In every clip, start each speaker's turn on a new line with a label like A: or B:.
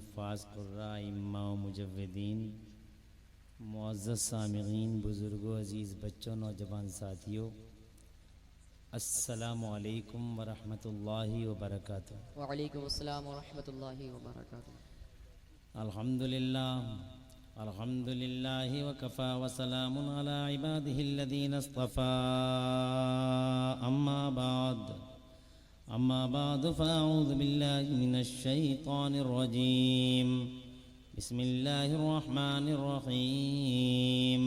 A: हुफ़्फ़ाज़ क़ुर्रा इम्मा व मुजव्विदीन मुअज़्ज़ज़ सामिईन बुज़ुर्गों अज़ीज़ बच्चों नौजवान साथियों अस्सलामु अलैकुम व रहमतुल्लाहि व बरकातुहू।
B: वालेकुम अस्सलाम व रहमतुल्लाहि व बरकातुहू।
A: अल्हम्दुलिल्लाहि व कफ़ा व सलामुन अला इबादिहिल्लज़ीना इस्तफ़ा अम्मा बाद फ़अऊज़ु बिल्लाहि मिनश शैतानिर रजीम बिस्मिल्लाहिर रहमानिर रहीम।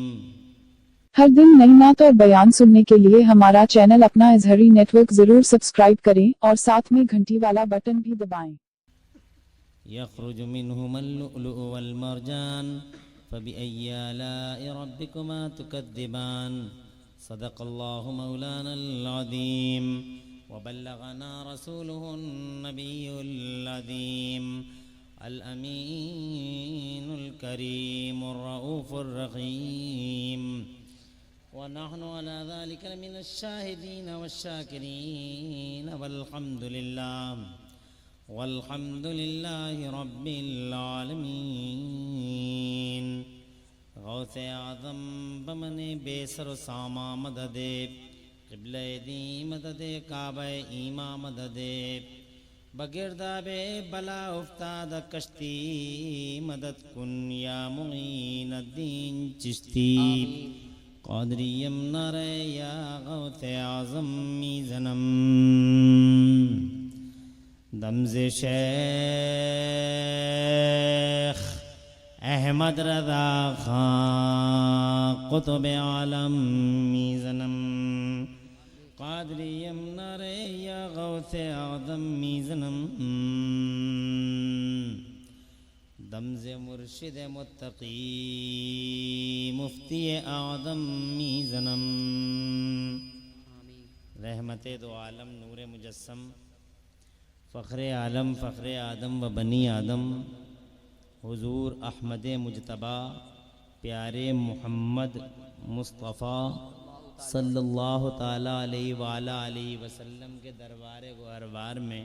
C: हर दिन नई नात और बयान सुनने के लिए हमारा चैनल अपना इज़हरी नेटवर्क ज़रूर सब्सक्राइब करें और साथ में घंटी वाला बटन भी दबाएं।
A: यख़्रुजु मिन्हुमुल लुअलुअु वल मरजान फ़बिअय्यि आलाइ रब्बिकुमा तुकज़्ज़िबान। सदक़ल्लाहु मौलानल अज़ीम व बल्लगना रसूलुहुन नबियुल अज़ीम अल अमीनुल करीमुर रऊफ़ुर रहीम व नहनु अला ज़ालिका मिनश शाहिदीन वश्शाकिरीन वल्हम्दुलिल्लाहि रब्बिल आलमीन। गौसे आज़म बमने बेसर सामा मददे क़िबले दी मददे काबे ईमा मददे बगिरदाबे बला उफ्ताद कश्ती मदद कुन या मुईनुद्दीन चिश्ती क़ादरियम नरे या गौसे आज़म मीज़नम दमज़े शेख अहमद रज़ा खां क़ुतुब आलम मीज़नम क़ादरियम नरे या गौसे आज़म मीज़नम दमज़े मुर्शिद मुत्तक़ी मुफ्ती आदम मीज़नम रहमते दो आलम नूर मुजस्सम फ़ख्रे आलम फ़ख्रे आदम व बनी आदम हुज़ूर अहमद मुजतबा प्यारे मोहम्मद मुस्तफ़ा सल्लल्लाहु ताला अलैहि वसल्लम के दरबार गुहरबार में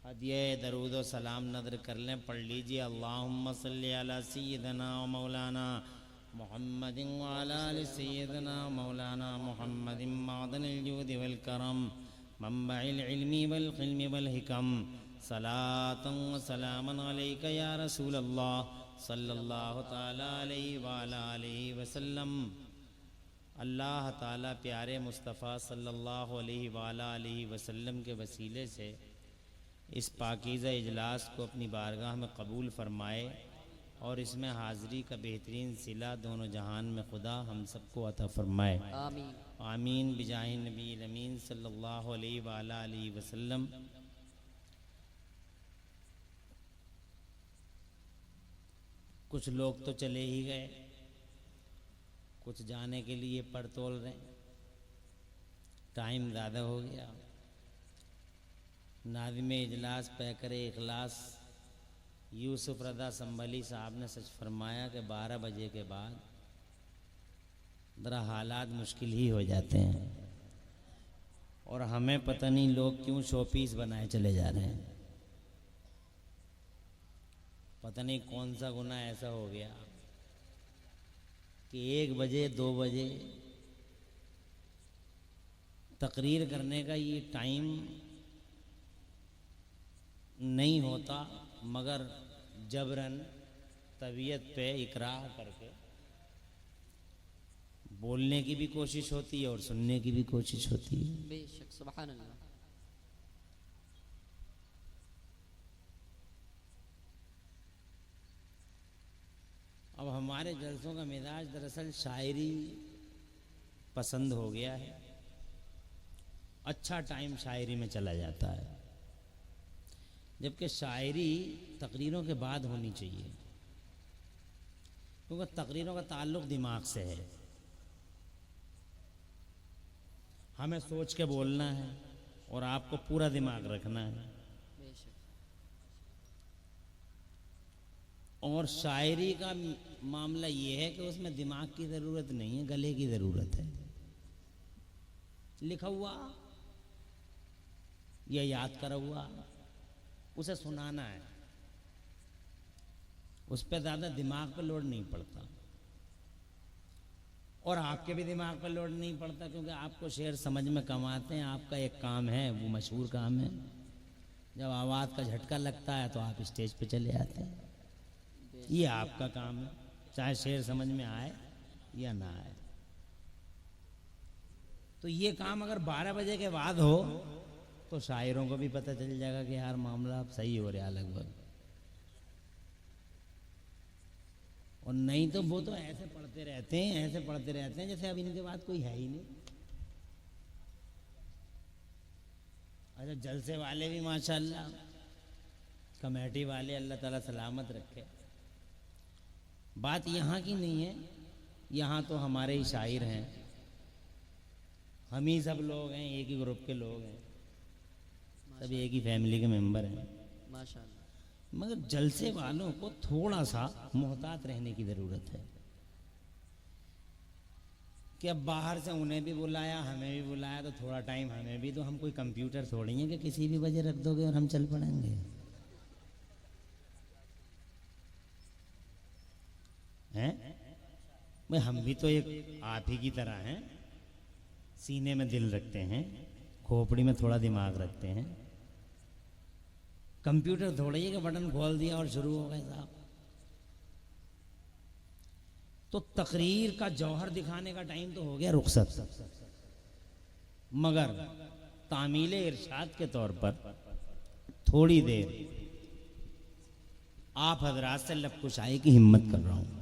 A: हदिये दरूद व सलाम नज़र कर लें। पढ़ लीजिए अल्लाहुम्मा सल्ली अला सय्यिदना व मौलाना मुहम्मदिन व अला आलि सय्यिदना मौलाना मुहम्मदिन मादनिल जूदि वल करम मंबइल इल्मी वल क़िल्मी वल हिकम सलातन व सलामन अलैका या रसूल अल्लाह सल्लल्लाहु ताला अलैहि वसल्लम। अल्लाह ताला प्यारे मुस्तफ़ा सल्लल्लाहु अलैहि वसल्लम के वसीले से इस पाकीज़ा इजलास को अपनी बारगाह में कबूल फ़रमाए और इसमें हाज़िरी का बेहतरीन सिला दोनों जहान में खुदा हम सबको अता फ़रमाए।
B: आमीन
A: आमीन बिजाहि नबील अमीन सल्लल्लाहु अलैहि वसल्लम। कुछ लोग तो चले ही गए, कुछ जाने के लिए पड़तोल रहे, टाइम ज़्यादा हो गया। नाज़िम इजलास पैकर इखलास यूसुफ रज़ा संभली साहब ने सच फरमाया कि 12 बजे के बाद ज़रा हालात मुश्किल ही हो जाते हैं और हमें पता नहीं लोग क्यों शोपीस बनाए चले जा रहे हैं। पता नहीं कौन सा गुनाह ऐसा हो गया कि 1 बजे 2 बजे तकरीर करने का ये टाइम नहीं होता, मगर जबरन तबीयत पे इकरार करके बोलने की भी कोशिश होती है और सुनने की भी कोशिश होती है।
B: बेशक सुभान अल्लाह।
A: अब हमारे जलसों का मिजाज दरअसल शायरी पसंद हो गया है। अच्छा टाइम शायरी में चला जाता है, जबकि शायरी तकरीरों के बाद होनी चाहिए, क्योंकि तकरीरों का ताल्लुक़ दिमाग से है। हमें सोच के बोलना है और आपको पूरा दिमाग रखना है।
B: बेशक
A: और शायरी का मामला ये है कि उसमें दिमाग की ज़रूरत नहीं है, गले की ज़रूरत है। लिखा हुआ या याद करा हुआ उसे सुनाना है। उस पर ज़्यादा दिमाग पर लोड नहीं पड़ता, और आपके भी दिमाग पर लोड नहीं पड़ता, क्योंकि आपको शेर समझ में कम आते हैं। आपका एक काम है, वो मशहूर काम है, जब आवाज़ का झटका लगता है तो आप स्टेज पे चले आते हैं। ये आपका काम है, चाहे शेर समझ में आए या ना आए। तो ये काम अगर 12 बजे के बाद हो तो शायरों को भी पता चल जाएगा कि यार मामला अब सही हो रहा लगभग, और नहीं तो वो तो ऐसे पढ़ते रहते हैं, ऐसे पढ़ते रहते हैं जैसे अब इनके बाद कोई है ही नहीं। अच्छा, जलसे वाले भी माशाल्लाह, कमेटी वाले अल्लाह ताला सलामत रखे। बात यहाँ की नहीं है, यहाँ तो हमारे ही शायर हैं, हम ही सब लोग हैं, एक ही ग्रुप के लोग हैं, सब एक ही फैमिली के मेंबर हैं
B: माशाअल्लाह।
A: मगर जलसे वालों को थोड़ा सा मोहतात रहने की ज़रूरत है कि अब बाहर से उन्हें भी बुलाया, हमें भी बुलाया, तो थोड़ा टाइम हमें भी, तो हम कोई कंप्यूटर थोड़ी हैं कि किसी भी वजह रख दोगे और हम चल पड़ेंगे, हैं? भाई हम भी तो एक आप ही की तरह हैं, सीने में दिल रखते हैं, खोपड़ी में थोड़ा दिमाग रखते हैं। कंप्यूटर थोड़ी है कि बटन खोल दिया और शुरू हो गए साहब। तो तकरीर का जौहर दिखाने का टाइम तो हो गया रुखसत, मगर तामील इरशाद के तौर पर थोड़ी देर आप हजरात से लबकुशाई की हिम्मत कर रहा हूं।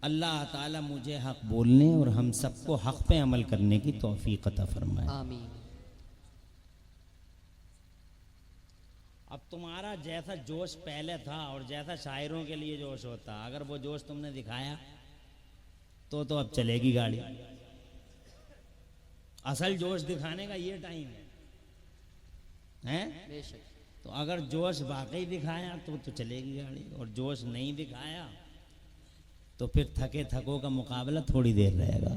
A: अल्लाह ताला मुझे हक बोलने और हम सबको हक पे अमल करने की तौफीक अता फरमाए,
B: आमीन।
A: अब तुम्हारा जैसा जोश पहले था और जैसा शायरों के लिए जोश होता, अगर वो जोश तुमने दिखाया तो अब चलेगी गाड़ी। असल जोश दिखाने का ये टाइम है,
B: बेशक।
A: तो अगर जोश वाकई दिखाया तो चलेगी गाड़ी, और जोश नहीं दिखाया तो फिर थके थको का मुकाबला थोड़ी देर रहेगा।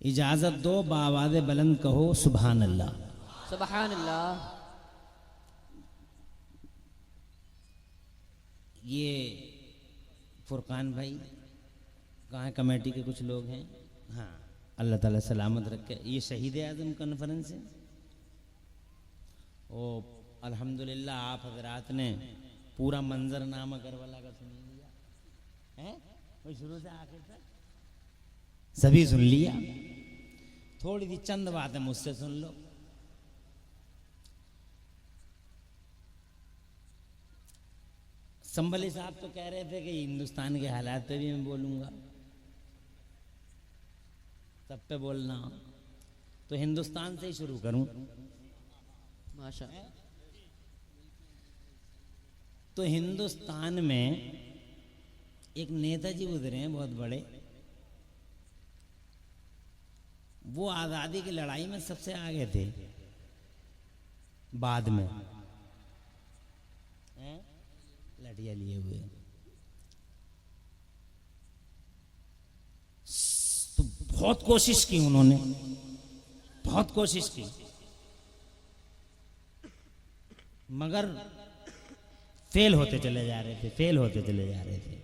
A: इजाजत दो, बावाज़े बुलंद कहो सुभान अल्लाह।
B: सुभान अल्लाह।
A: ये फुरकान भाई कहाँ, कमेटी के कुछ लोग हैं, हाँ अल्लाह ताला सलामत रखे। ये शहीद आज़म कॉन्फ्रेंस है, ओ अल्हम्दुलिल्लाह आप हजरात ने पूरा मंजरनामा करबला का सुन लिया है, कोई शुरू से आखिर तक सभी सुन लिया। थोड़ी सी चंद बातें मुझसे सुन लो। संभली साहब तो कह रहे थे कि हिंदुस्तान के हालात पे भी मैं बोलूंगा, सब पे बोलना, तो हिंदुस्तान से ही शुरू करूं।
B: माशाअल्लाह।
A: तो हिंदुस्तान में एक नेताजी गुजरे हैं बहुत बड़े, वो आज़ादी की लड़ाई में सबसे आगे थे, बाद में लठिया लिए हुए। तो बहुत कोशिश की उन्होंने, बहुत कोशिश की, मगर फेल होते चले जा रहे थे, फेल होते चले जा रहे थे,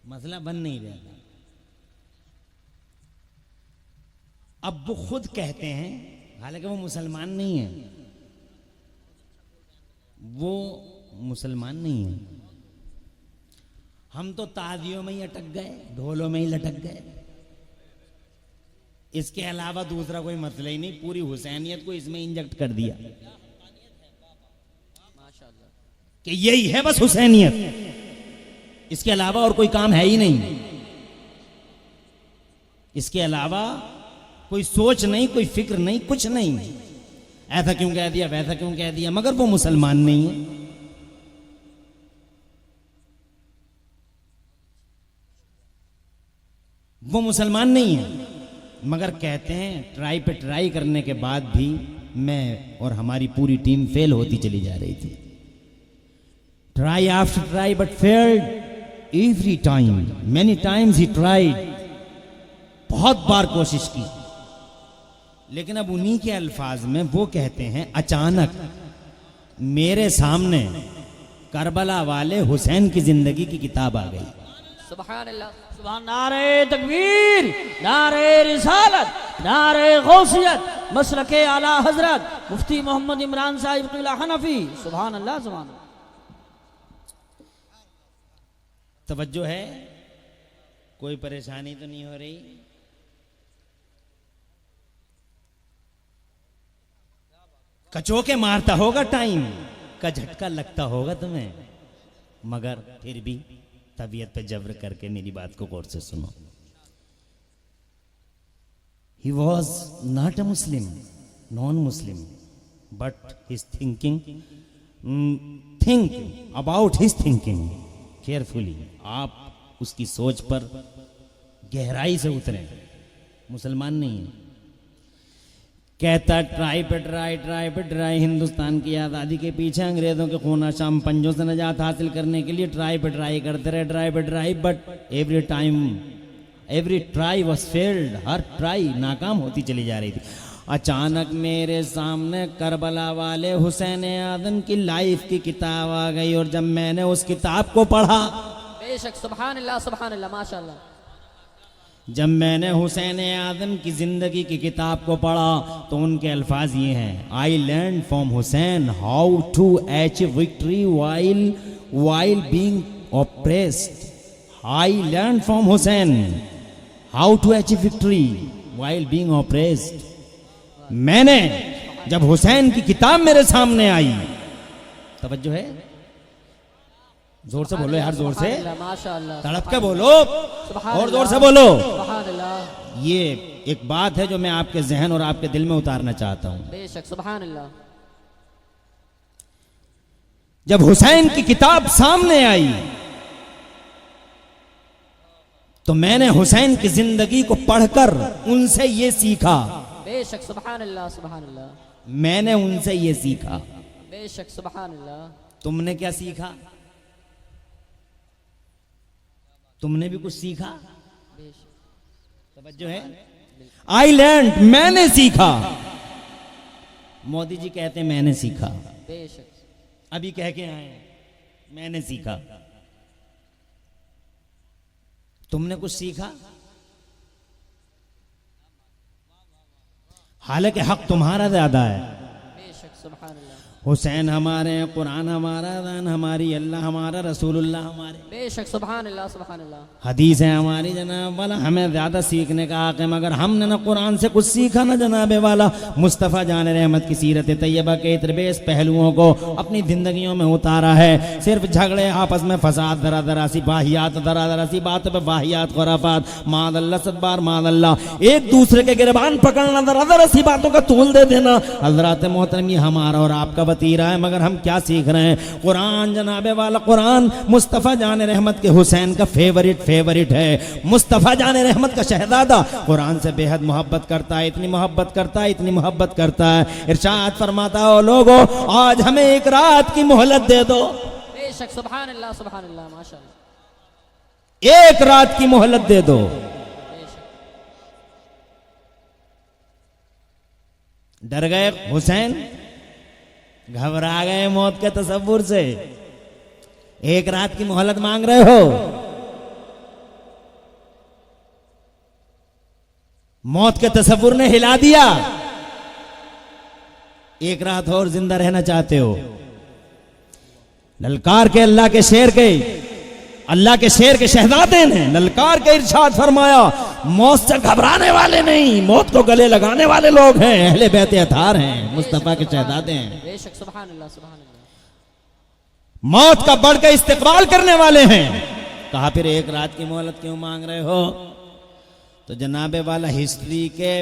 A: मसला बन नहीं रहा था। अब वो खुद कहते हैं, हालांकि वो मुसलमान नहीं है, वो मुसलमान नहीं है, हम तो ताजियों में ही अटक गए, ढोलों में ही लटक गए, इसके अलावा दूसरा कोई मसला ही नहीं, पूरी हुसैनियत को इसमें इंजेक्ट कर दिया कि यही है बस हुसैनियत, इसके अलावा और कोई काम है ही नहीं, इसके अलावा कोई सोच नहीं, कोई फिक्र नहीं, कुछ नहीं। ऐसा क्यों कह दिया, वैसा क्यों कह दिया, मगर वो मुसलमान नहीं है। वो मुसलमान नहीं है, मगर कहते हैं ट्राई पे ट्राई करने के बाद भी मैं और हमारी पूरी टीम फेल होती चली जा रही थी। Try after try but failed every time, many times he tried, बहुत बार कोशिश की। लेकिन अब उन्हीं के अल्फाज में वो कहते हैं, अचानक मेरे सामने करबला वाले हुसैन की जिंदगी की किताब आ गई।
B: सुभान अल्लाह।
D: सुभान। नारे तकबीर, नारे रिसालत, नारे गौसियत, मसलके आला हजरत मुफ्ती मोहम्मद इमरान साहिब क़िबला हनफी। सुभान अल्लाह, सुभान अल्लाह।
A: तवज्जो है, कोई परेशानी तो नहीं हो रही? कचोके मारता होगा टाइम का झटका लगता होगा तुम्हें, मगर फिर भी तबीयत पे जब्र करके मेरी बात को गौर से सुनो। He was not a Muslim, non-Muslim, but his thinking, think about his thinking carefully। आप उसकी सोच पर गहराई से उतरे। मुसलमान नहीं है, कहता ट्राई पे ट्राई, हिंदुस्तान की आज़ादी के पीछे अंग्रेज़ों के खून आशाम पंजों से निजात हासिल करने के लिए ट्राई पे ट्राई करते रहे, but every try was failed. Her try नाकाम होती चली जा रही थी। अचानक मेरे सामने करबला वाले हुसैन आदम की लाइफ की किताब आ गई, और जब मैंने उस किताब को पढ़ा,
B: बेशक सुभान अल्लाह, माशाअल्लाह।
A: जब मैंने हुसैन आदम की जिंदगी की किताब को पढ़ा तो उनके अल्फाज ये हैं, I learn from Hussain how to achieve victory while being oppressed. I learn from Hussain how to achieve victory while being oppressed. मैंने जब हुसैन की किताब मेरे सामने आई, तवज्जो है, जोर से बोलो यार, जोर से,
B: माशाअल्लाह,
A: तड़प के बोलो, और जोर से बोलो। ये एक बात है जो मैं आपके जहन और आपके दिल में उतारना चाहता हूं।
B: बेशक सुभान अल्लाह।
A: जब हुसैन की किताब सामने आई तो मैंने हुसैन की जिंदगी को पढ़कर उनसे ये सीखा।
B: बेशक सुभान अल्लाह, सुभान अल्लाह।
A: मैंने उनसे ये सीखा।
B: बेशक सुभान अल्लाह।
A: तुमने क्या सीखा? तुमने भी कुछ सीखा? तवज्जो है, आई लर्न, मैंने सीखा। मोदी जी कहते हैं मैंने सीखा,
B: बेशक।
A: अभी कह के आए मैंने सीखा। तुमने कुछ सीखा? हालांकि हक तुम्हारा ज्यादा है।
B: बेशक सुभान अल्लाह।
A: हुसैन हमारे हैं, कुरान हमारा, अज़ान हमारी, अल्लाह हमारा, रसूलुल्लाह हमारे।
B: बेशक सुभान अल्लाह, सुभान अल्लाह।
A: हदीस है हमारी जनाब वाला, हमें ज्यादा सीखने का हक है, मगर हमने ना कुरान से कुछ सीखा ना जनाब वाला मुस्तफ़ा जान रहमत की सीरत तैयबा के इतरबेस पहलुओं को अपनी जिंदगियों में उतारा है। सिर्फ झगड़े, आपस में फसाद, दरा सी बाहियात, दरा सी बातों पे बाहियात, खुराफात, मादल्ला सदबार मादल्ला, एक दूसरे के गिरबान पकड़ना, दरा सी बातों का तूल दे देना। हजरत मोहतरम, हमारा और आपका वतीरा है, मगर हम क्या सीख रहे हैं? कुरान जनाबे वाला, कुरान मुस्तफ़ा जान रहमत के हुसैन का फेवरेट है। मुस्तफ़ा जान रहमत का शहजादा कुरान से बेहद मोहब्बत करता है, इतनी मोहब्बत करता है। इरशाद फरमाता हो, लोगों आज हमें एक रात की मोहलत दे दो।
B: बेशक सुभान अल्लाह, सुभान अल्लाह, माशाअल्लाह।
A: एक रात की मोहलत दे दो। डर गए हुसैन, घबरा गए मौत के तसव्वुर से, एक रात की मोहलत मांग रहे हो। मौत के तसव्वुर ने हिला दिया। एक रात और जिंदा रहना चाहते हो? ललकार के अल्लाह के शेर के शहजादे ने ललकार के इरशाद फरमाया, मौत से घबराने वाले नहीं, मौत को गले लगाने वाले लोग हैं, अहले बैत अतार हैं, मुस्तफा के शहजादे हैं।
B: बेशक सुभान अल्लाह, सुभान अल्लाह।
A: मौत का बढ़ के इस्तेकबाल करने वाले हैं। कहा फिर एक रात की मोहलत क्यों मांग रहे हो? तो जनाबे वाला हिस्ट्री के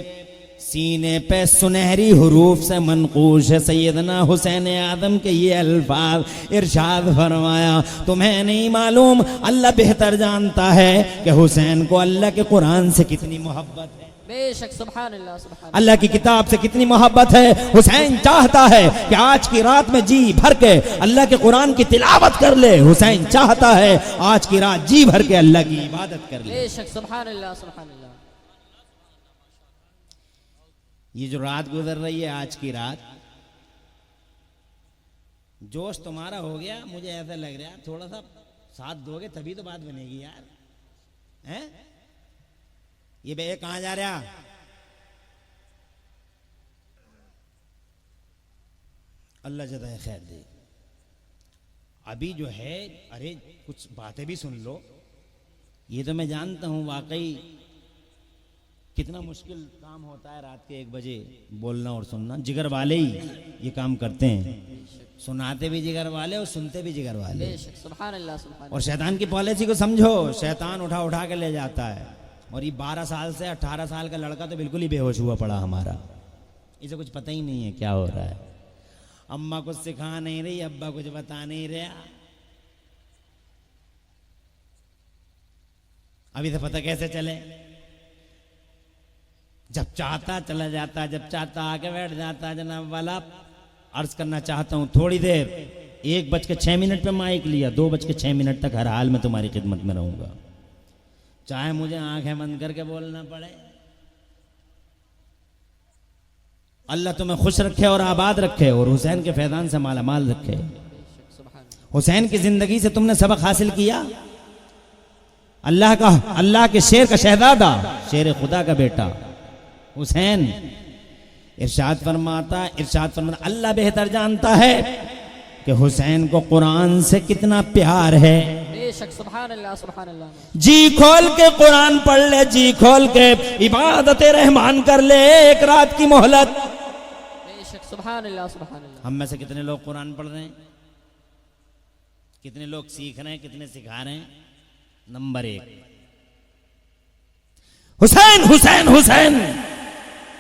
A: सीने पे सुनहरी हुरूफ से मनकूश है सैयदना हुसैन आदम के ये अल्फाज। इरशाद फरमाया, तुम्हें नहीं मालूम, अल्लाह बेहतर जानता है कि हुसैन को अल्लाह के कुरान से कितनी मोहब्बत है।
B: बेशक सुभान अल्लाह, सुभान
A: अल्लाह की किताब से कितनी मोहब्बत है। हुसैन चाहता है कि आज की रात में जी भर के अल्लाह के कुरान की तिलावत कर ले। हुसैन चाहता है आज की रात जी भर के अल्लाह की इबादत कर ले।
B: बेशक सुभान अल्लाह, सुभान अल्लाह।
A: ये जो रात गुजर रही है, आज की रात, जोश तुम्हारा हो गया, मुझे ऐसा लग रहा है थोड़ा सा साथ दोगे तभी तो बात बनेगी यार। हैं ये बे कहां जा रहा? अल्लाह जज़ाए खैर दे। अभी जो है, अरे कुछ बातें भी सुन लो। ये तो मैं जानता हूं वाकई कितना मुश्किल काम होता है रात के 1 बजे बोलना और सुनना। जिगर वाले ही ये काम करते हैं, सुनाते भी जिगर वाले और सुनते भी जिगर वाले।
B: बेशक, सुभान अल्लाह, सुभान
A: और शैतान की पॉलिसी को समझो, शैतान उठा उठा के ले जाता है। और ये 12 साल से 18 साल का लड़का तो बिल्कुल ही बेहोश हुआ पड़ा हमारा, इसे कुछ पता ही नहीं है क्या हो रहा है। अम्मा कुछ सिखा नहीं रही, अब्बा कुछ बता नहीं रहा। अभी तो पता कैसे चले? जब चाहता चला जाता, जब चाहता आके बैठ जाता। जनाब वाला अर्ज करना चाहता हूं थोड़ी देर, 1:06 पे माइक लिया, 2:06 तक हर हाल में तुम्हारी खिदमत में रहूंगा, चाहे मुझे आंखें बंद करके बोलना पड़े। अल्लाह तुम्हें खुश रखे और आबाद रखे और हुसैन के फैजान से माला माल रखे। हुसैन की जिंदगी से तुमने सबक हासिल किया। अल्लाह के शेर का शहजादा, शेर खुदा का बेटा हुसैन इरशाद फरमाता, अल्लाह बेहतर जानता है कि हुसैन को कुरान से कितना प्यार है।
B: बेशक, सुभान अल्लाह, सुभान अल्लाह।
A: जी खोल के कुरान पढ़ ले, जी खोल के इबादत रहमान कर ले, एक रात की मोहलत।
B: बेशक, सुभान अल्लाह, सुभान अल्लाह।
A: हम में से कितने लोग कुरान पढ़ रहे हैं? कितने लोग सीख रहे हैं? कितने सिखा रहे हैं? नंबर 1 हुसैन हुसैन हुसैन,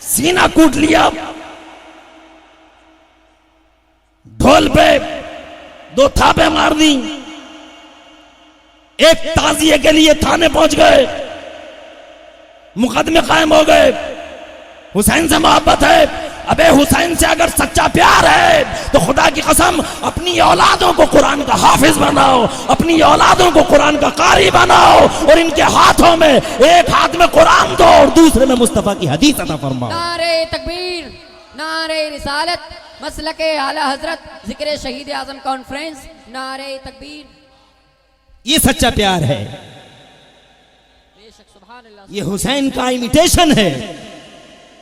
A: सीना कूट लिया, ढोल पे 2 थापे मार दी, एक ताजिए के लिए थाने पहुंच गए, मुकदमे कायम हो गए। हुसैन से मोहब्बत है, अबे हुसैन से अगर सच्चा प्यार है तो खुदा की कसम अपनी औलादों को कुरान का हाफिज बनाओ, अपनी औलादों को कुरान का कारी बनाओ और इनके हाथों में, एक हाथ में कुरान दो और दूसरे में मुस्तफा की हदीस अता फरमाओ।
B: नारे तकबीर, नारे रिसालत, मसलके आला हजरत, जिक्र शहीद आजम कॉन्फ्रेंस, नारे तकबीर।
A: ये सच्चा प्यार है,
B: बेशक, सुभान अल्लाह।
A: ये हुसैन का इमिटेशन है,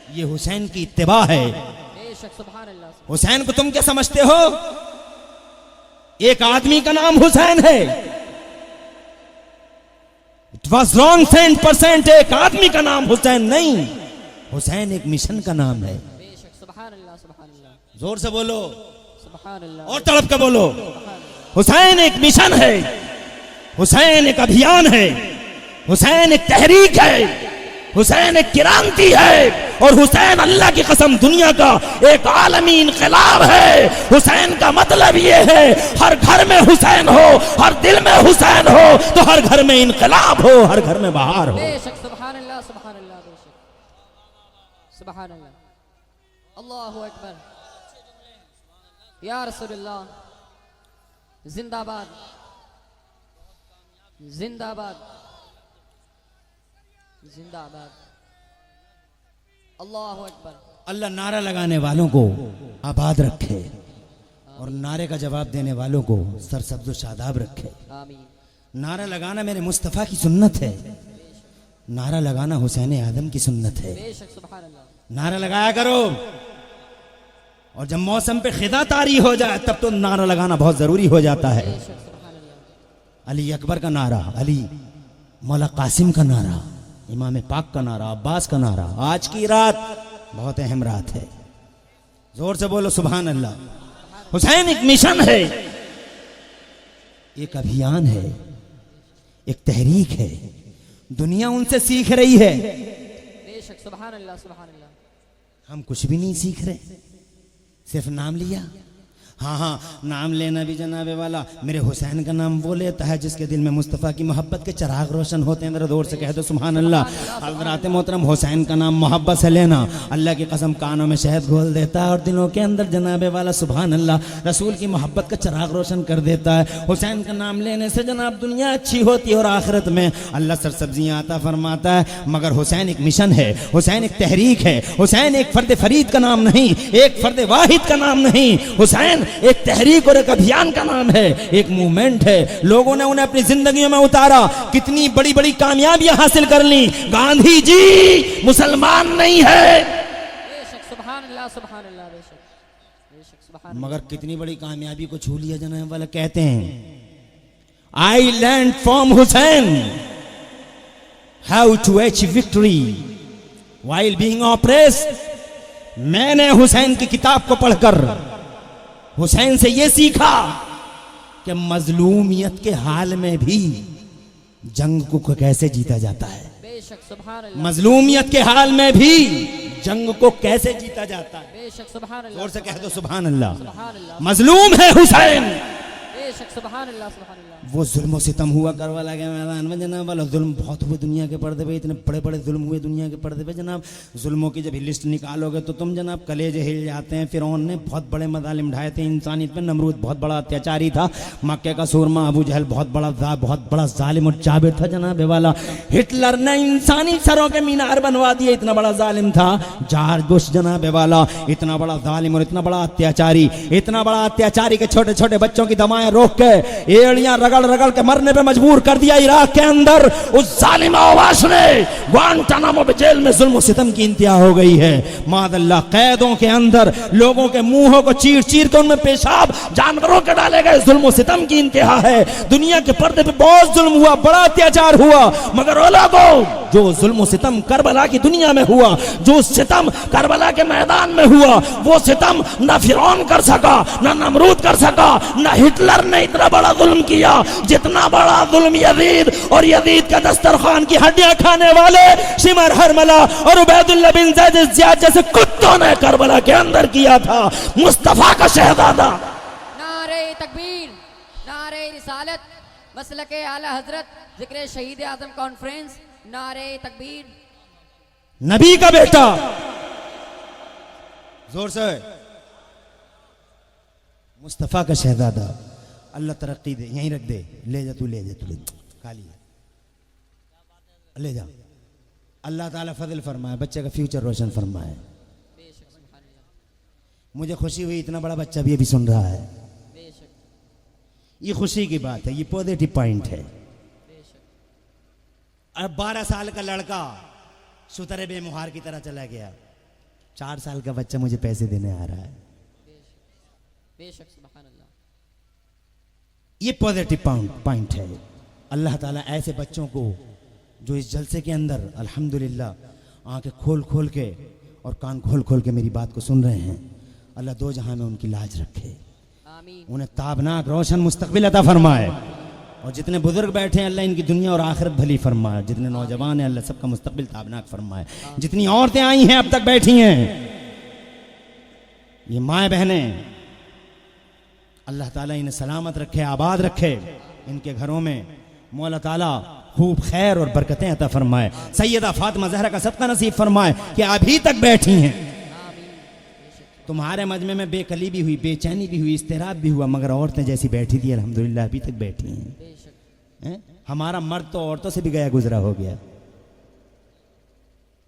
A: ये हुसैन की इत्तिबा है।
B: बेशक, सुभान अल्लाह।
A: हुसैन को तुम क्या समझते हो? एक आदमी का नाम हुसैन है। It was wrong 100%। एक आदमी का नाम हुसैन नहीं, हुसैन एक मिशन का नाम है।
B: बेशक, सुभान अल्लाह, सुभान अल्लाह।
A: जोर से बोलो,
B: सुभान अल्लाह।
A: और तड़प के बोलो। हुसैन एक मिशन है, हुसैन एक अभियान है, हुसैन एक तहरीक है, हुसैन एक क्रांति है और हुसैन अल्लाह की कसम दुनिया का एक आलमी इनकलाब है। हुसैन का मतलब ये है हर घर में हुसैन हो, हर दिल में हुसैन हो, तो हर घर में इनकलाब हो, हर घर में बहार हो।
B: बेशक, सुभान अल्लाह, सुभान अल्लाह। बेशक, सुभान अल्लाह। अल्लाहु अकबर, या रसूलुल्लाह, जिंदाबाद, जिंदाबाद, जिंदाबाद। अल्लाहु अकबर।
A: अल्लाह नारा लगाने वालों को आबाद रखे और नारे का जवाब देने वालों को सरसब्ज़ व शादाब रखे।
B: आमीन।
A: नारा लगाना मेरे मुस्तफ़ा की सुन्नत है, नारा लगाना हुसैन आदम की सुन्नत है।
B: बेशक, सुभान अल्लाह।
A: नारा लगाया करो और जब मौसम पे खिदा तारी हो जाए तब तो नारा लगाना बहुत जरूरी हो जाता है।
B: बेशक, सुभान अल्लाह।
A: अली अकबर का नारा, अली मौला कासिम का नारा, इमाम पाक का नारा, अब्बास का नारा। आज की रात बहुत अहम रात है, जोर से बोलो सुभान अल्लाह। हुसैन एक मिशन है, एक अभियान है, एक तहरीक है, दुनिया उनसे सीख रही है।
B: बेशक, सुभान अल्लाह, सुभान अल्लाह।
A: हम कुछ भी नहीं सीख रहे, सिर्फ नाम लिया। हाँ हाँ, नाम लेना भी जनाबे वाला मेरे हुसैन का नाम वो लेता है जिसके दिल में मुस्तफ़ा की मोहब्बत के चिराग रोशन होते हैं। मेरा जोर से कह दो सुभान अल्लाह। हज़रात मोहतरम, हुसैन का नाम मोहब्बत से लेना अल्लाह की कसम कानों में शहद घोल देता है और दिलों के अंदर जनाबे वाला सुभान अल्लाह रसूल की मोहब्बत का चिराग रोशन कर देता है। हुसैन का नाम लेने से जनाब दुनिया अच्छी होती है और आखिरत में अल्लाह सरसब्जियाँ आता फरमाता है। मगर हुसैन एक मिशन है, हुसैन एक तहरीक है, हुसैन एक फर्द फरीद का नाम नहीं, एक फर्द वाहिद का नाम नहीं। हुसैन एक तहरीक और एक अभियान का नाम है, एक मूवमेंट है। लोगों ने उन्हें अपनी जिंदगियों में उतारा, कितनी बड़ी बड़ी कामयाबियां हासिल कर ली। गांधी जी मुसलमान नहीं है,
B: बेशक सुभान अल्लाह सुभान अल्लाह, बेशक बेशक सुभान
A: मगर कितनी बड़ी कामयाबी को छू लिया जनाब वाला। कहते हैं I learn from Hussain how to achieve victory while being oppressed. मैंने हुसैन की किताब को पढ़कर हुसैन से यह सीखा कि मजलूमियत के हाल में भी जंग को कैसे जीता जाता है।
B: बेशक सुभान अल्लाह,
A: मजलूमियत के हाल में भी जंग को कैसे जीता जाता है।
B: बेशक सुभान अल्लाह,
A: जोर से कह दो सुभान अल्लाह।
B: सुभान अल्लाह,
A: मजलूम है हुसैन।
B: बेशक सुभान अल्लाह सुभान अल्लाह।
A: वो जुल्म सितम हुआ करवाला के मैदान में जनाब वाला, जुल्म बहुत हुए दुनिया के पर्दे पे, इतने बड़े बड़े जुल्म हुए दुनिया के पर्दे पे जनाब। जुल्मों की जब लिस्ट निकालोगे तो तुम जनाब कलेजे हिल जाते हैं। फिरौन ने बहुत बड़े मजालिम ढाए थे इंसानियत पे। नमरूद बहुत बड़ा अत्याचारी था। मक्के का सूरमा अबू जहल बहुत बड़ा जालिम और जाबिर था जनाब वाला। हिटलर ने इंसानी सरों के मीनार बनवा दिए, इतना बड़ा जालिम था। जॉर्ज बुश जनाब वाला इतना बड़ा जालिम और इतना बड़ा अत्याचारी के छोटे छोटे बच्चों की दवाएं रोक के एड़ियां रगड़ के मरने पे मजबूर कर दिया इराक के अंदर। उस जालिम आवाज ने ग्वांटानामो जेल में जुल्म सितम की इंतहा हो गई है। मादल्ला कैदों के अंदर लोगों के मुंहों को चीर चीर कर उनमें पेशाब जानवरों के डाले गए। जुल्म सितम की इंतहा है। दुनिया के पर्दे पे बहुत जुल्म हुआ, बड़ा अत्याचार हुआ, मगर ओ लोगों, जो जुल्म सितम करबला की दुनिया में हुआ, जो सितम करबला के मैदान में हुआ, वो सितम न फिरौन कर सका, न नमरूद कर सका, न हिटलर ने इतना बड़ा जुल्म किया जितना बड़ा जुल्म यजीद और यजीद का दस्तरखान की हड्डियां खाने वाले शिमर हरमला और उबैदुल्लाह बिन ज़ियाद जैसे कुत्तों ने करबला के अंदर किया था। मुस्तफा का शहजादा।
B: नारे तकबीर, नारे रिसालत, मसलके आला हजरत, जिक्र शहीद आजम कॉन्फ्रेंस, नारे तकबीर।
A: नबी का बेटा, जोर से, मुस्तफा का शहजादा। अल्लाह तरक्की दे, यहीं रख दे, ले जा तू खाली ले जा। अल्लाह ताला फजल फरमाए, बच्चे का फ्यूचर रोशन फरमाए। मुझे खुशी हुई इतना बड़ा बच्चा भी अभी सुन रहा है। ये खुशी की बात है, ये पॉजिटिव पॉइंट है। अब 12 साल का लड़का सुतरे बेमुहार की तरह चला गया। 4 साल का बच्चा मुझे पैसे देने आ रहा है।
B: बेशक सुभान अल्लाह।
A: ये पॉजिटिव पॉइंट है। अल्लाह ताला ऐसे बच्चों को जो इस जलसे के अंदर अल्हम्दुलिल्लाह आंखें खोल खोल के और कान खोल खोल के मेरी बात को सुन रहे हैं, अल्लाह दो जहां में उनकी लाज रखे,
B: आमीन।
A: उन्हें ताबनाक रोशन मुस्तकबिल अता फरमाए। और जितने बुजुर्ग बैठे हैं अल्लाह इनकी दुनिया और आखिरत भली फरमाए। जितने नौजवान हैं अल्लाह सबका मुस्तकबिल ताबनाक फरमाए। जितनी औरतें आई हैं अब तक बैठी हैं, ये माएँ बहनें, अल्लाह ताला इन्हें सलामत रखे, आबाद रखे। इनके घरों में मौला ताला खूब खैर और बरकतें अता फरमाए। सैयदा फातिमा ज़हरा का सदका नसीब फरमाए कि अभी तक बैठी हैं। तुम्हारे मजमे में बेकली भी हुई, बेचैनी भी हुई, इस्तिराब भी हुआ, मगर औरतें जैसी बैठी थी अल्हम्दुलिल्लाह अभी तक बैठी हैं। हमारा मर्द तो औरतों से भी गया गुजरा हो गया।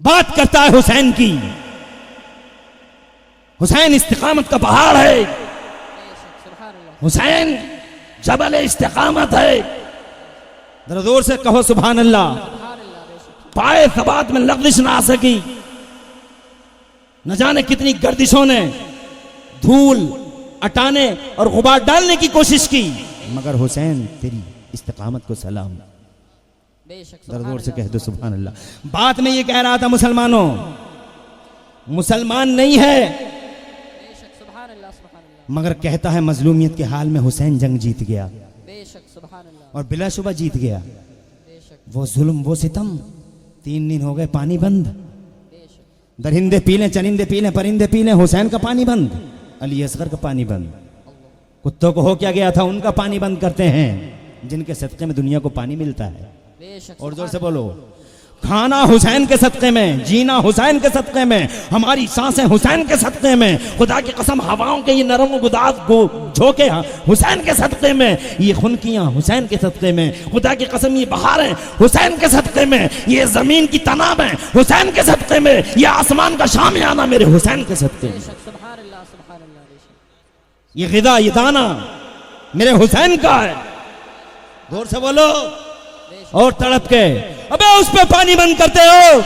A: बात करता है हुसैन की। हुसैन इस्तिकामत का पहाड़ है। हुसैन जबल इस्तिकामत है। जरा जोर से कहो सुभान अल्लाह। पाए सबात में लग़ज़िश ना आ सकी। न जाने कितनी गर्दिशों ने धूल अटाने और गुबार डालने की कोशिश की, मगर हुसैन तेरी इस्तिकामत को सलाम। जरा जोर से कह दो सुभान अल्लाह। बात में ये कह रहा था मुसलमानों, मुसलमान नहीं है मगर कहता है मजलूमियत के हाल में हुसैन जंग जीत गया।
B: बेशक सुभान अल्लाह।
A: और बिलाशुबा जीत गया।
B: बेशक।
A: वो जुल्म वो सितम 3 दिन हो गए पानी बंद। दरिंदे पी लें, चरिंदे पी लें, परिंदे पी लें, हुसैन का पानी बंद, अली असगर का पानी बंद। कुत्तों को हो क्या गया था, उनका पानी बंद करते हैं जिनके सदक़े में दुनिया को पानी मिलता है। और जोर से बोलो, खाना हुसैन के सदक़े में, जीना हुसैन के सदक़े में, हमारी सांसें हुसैन के सदक़े में। खुदा की कसम हवाओं के ये नरम गुदाज झोंके हुसैन के सदक़े में, ये खुनकियां हुसैन के सदक़े में। खुदा की कसम ये बहारें हुसैन के सदक़े में, ये जमीन की तनाबें हुसैन के सदक़े में, ये आसमान का शामियाना मेरे हुसैन के सदक़े में। ये गिदा, ये दाना मेरे हुसैन का है। जोर से बोलो और तड़प के, अबे उस पे पानी बंद करते हो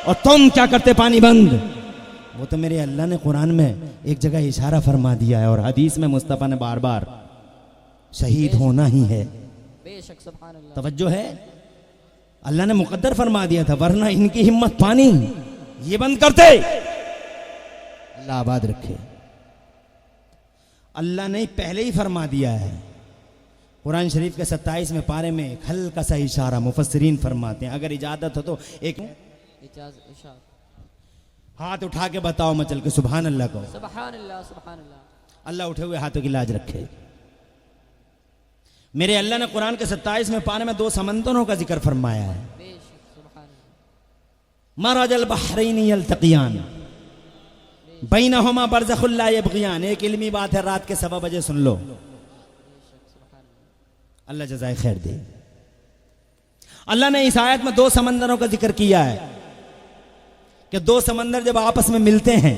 A: और तुम क्या करते पानी बंद? वो तो मेरे अल्लाह ने कुरान में एक जगह इशारा फरमा दिया है और हदीस में मुस्तफ़ा ने बार बार शहीद होना ही है।
B: बेशक सुभान अल्लाह।
A: तवज्जो है, अल्लाह ने मुकद्दर फरमा दिया था, वरना इनकी हिम्मत पानी ये बंद करते। अल्लाह आबाद रखे। अल्लाह ने पहले ही फरमा दिया है। कुरान शरीफ के 27वें पारे में एक हल्का सा इशारा मुफस्सिरीन फरमाते हैं, अगर इजाजत हो तो एक हाथ उठा के बताओ, मैं चल के सुभान अल्लाह को।
B: सुभान अल्लाह, सुभान अल्लाह।
A: अल्लाह उठे हुए हाथों की लाज रखे। मेरे अल्लाह ने कुरान के 27वें पारे में 2 समंदरों का जिक्र फरमाया है।
B: बेशक सुभान अल्लाह।
A: मरजल बहरैनी यल्तक़ियान बैनहुमा बरज़खुल ला यबग़ियान। एक इल्मी बात है, रात के 1:15 बजे सुन लो। अल्लाह जज़ाए खैर दे। अल्लाह ने इस आयत में 2 समंदरों का जिक्र किया है कि 2 समंदर जब आपस में मिलते हैं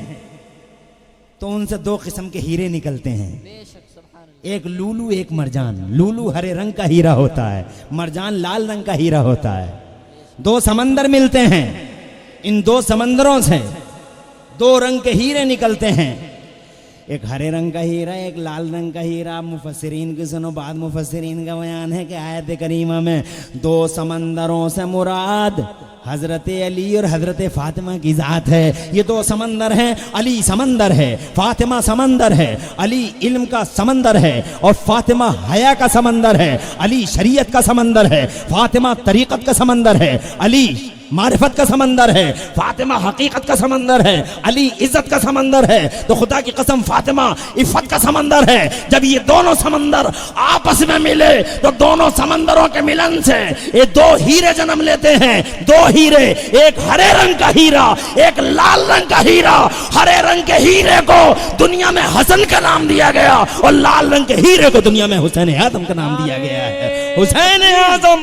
A: तो उनसे 2 किस्म के हीरे निकलते हैं।
B: बेशक सुभान अल्लाह।
A: एक लूलू, एक मरजान। लूलू हरे रंग का हीरा होता है, मरजान लाल रंग का हीरा होता है। 2 समंदर मिलते हैं, इन 2 समंदरों से 2 रंग के हीरे निकलते हैं। एक हरे रंग का हीरा, एक लाल रंग का हीरा। मुफस्सिरीन की सुनो बात, मुफस्सिरीन का बयान है कि आयत करीमा में 2 समंदरों से मुराद हजरत अली और हजरत फातिमा की जात है। ये 2 समंदर हैं। अली समंदर है, फातिमा समंदर है। अली इल्म का समंदर है और फातिमा हया का समंदर है। अली शरीयत का समंदर है, फातिमा तरीक़त का समंदर है। अली मारिफत का समंदर है, फातिमा हकीकत का समंदर है। अली इज्जत का समंदर है, तो खुदा की कसम फातिमा इफ़्फ़त का समंदर है। जब ये दोनों समंदर आपस में मिले तो दोनों समंदरों के मिलन से ये 2 हीरे जन्म लेते हैं। 2 हीरे, एक हरे रंग का हीरा, एक लाल रंग का हीरा। हरे रंग के हीरे को दुनिया में हसन का नाम दिया गया और लाल रंग के हीरे को दुनिया में हुसैन आज़म का नाम दिया गया है। हुसैन आज़म।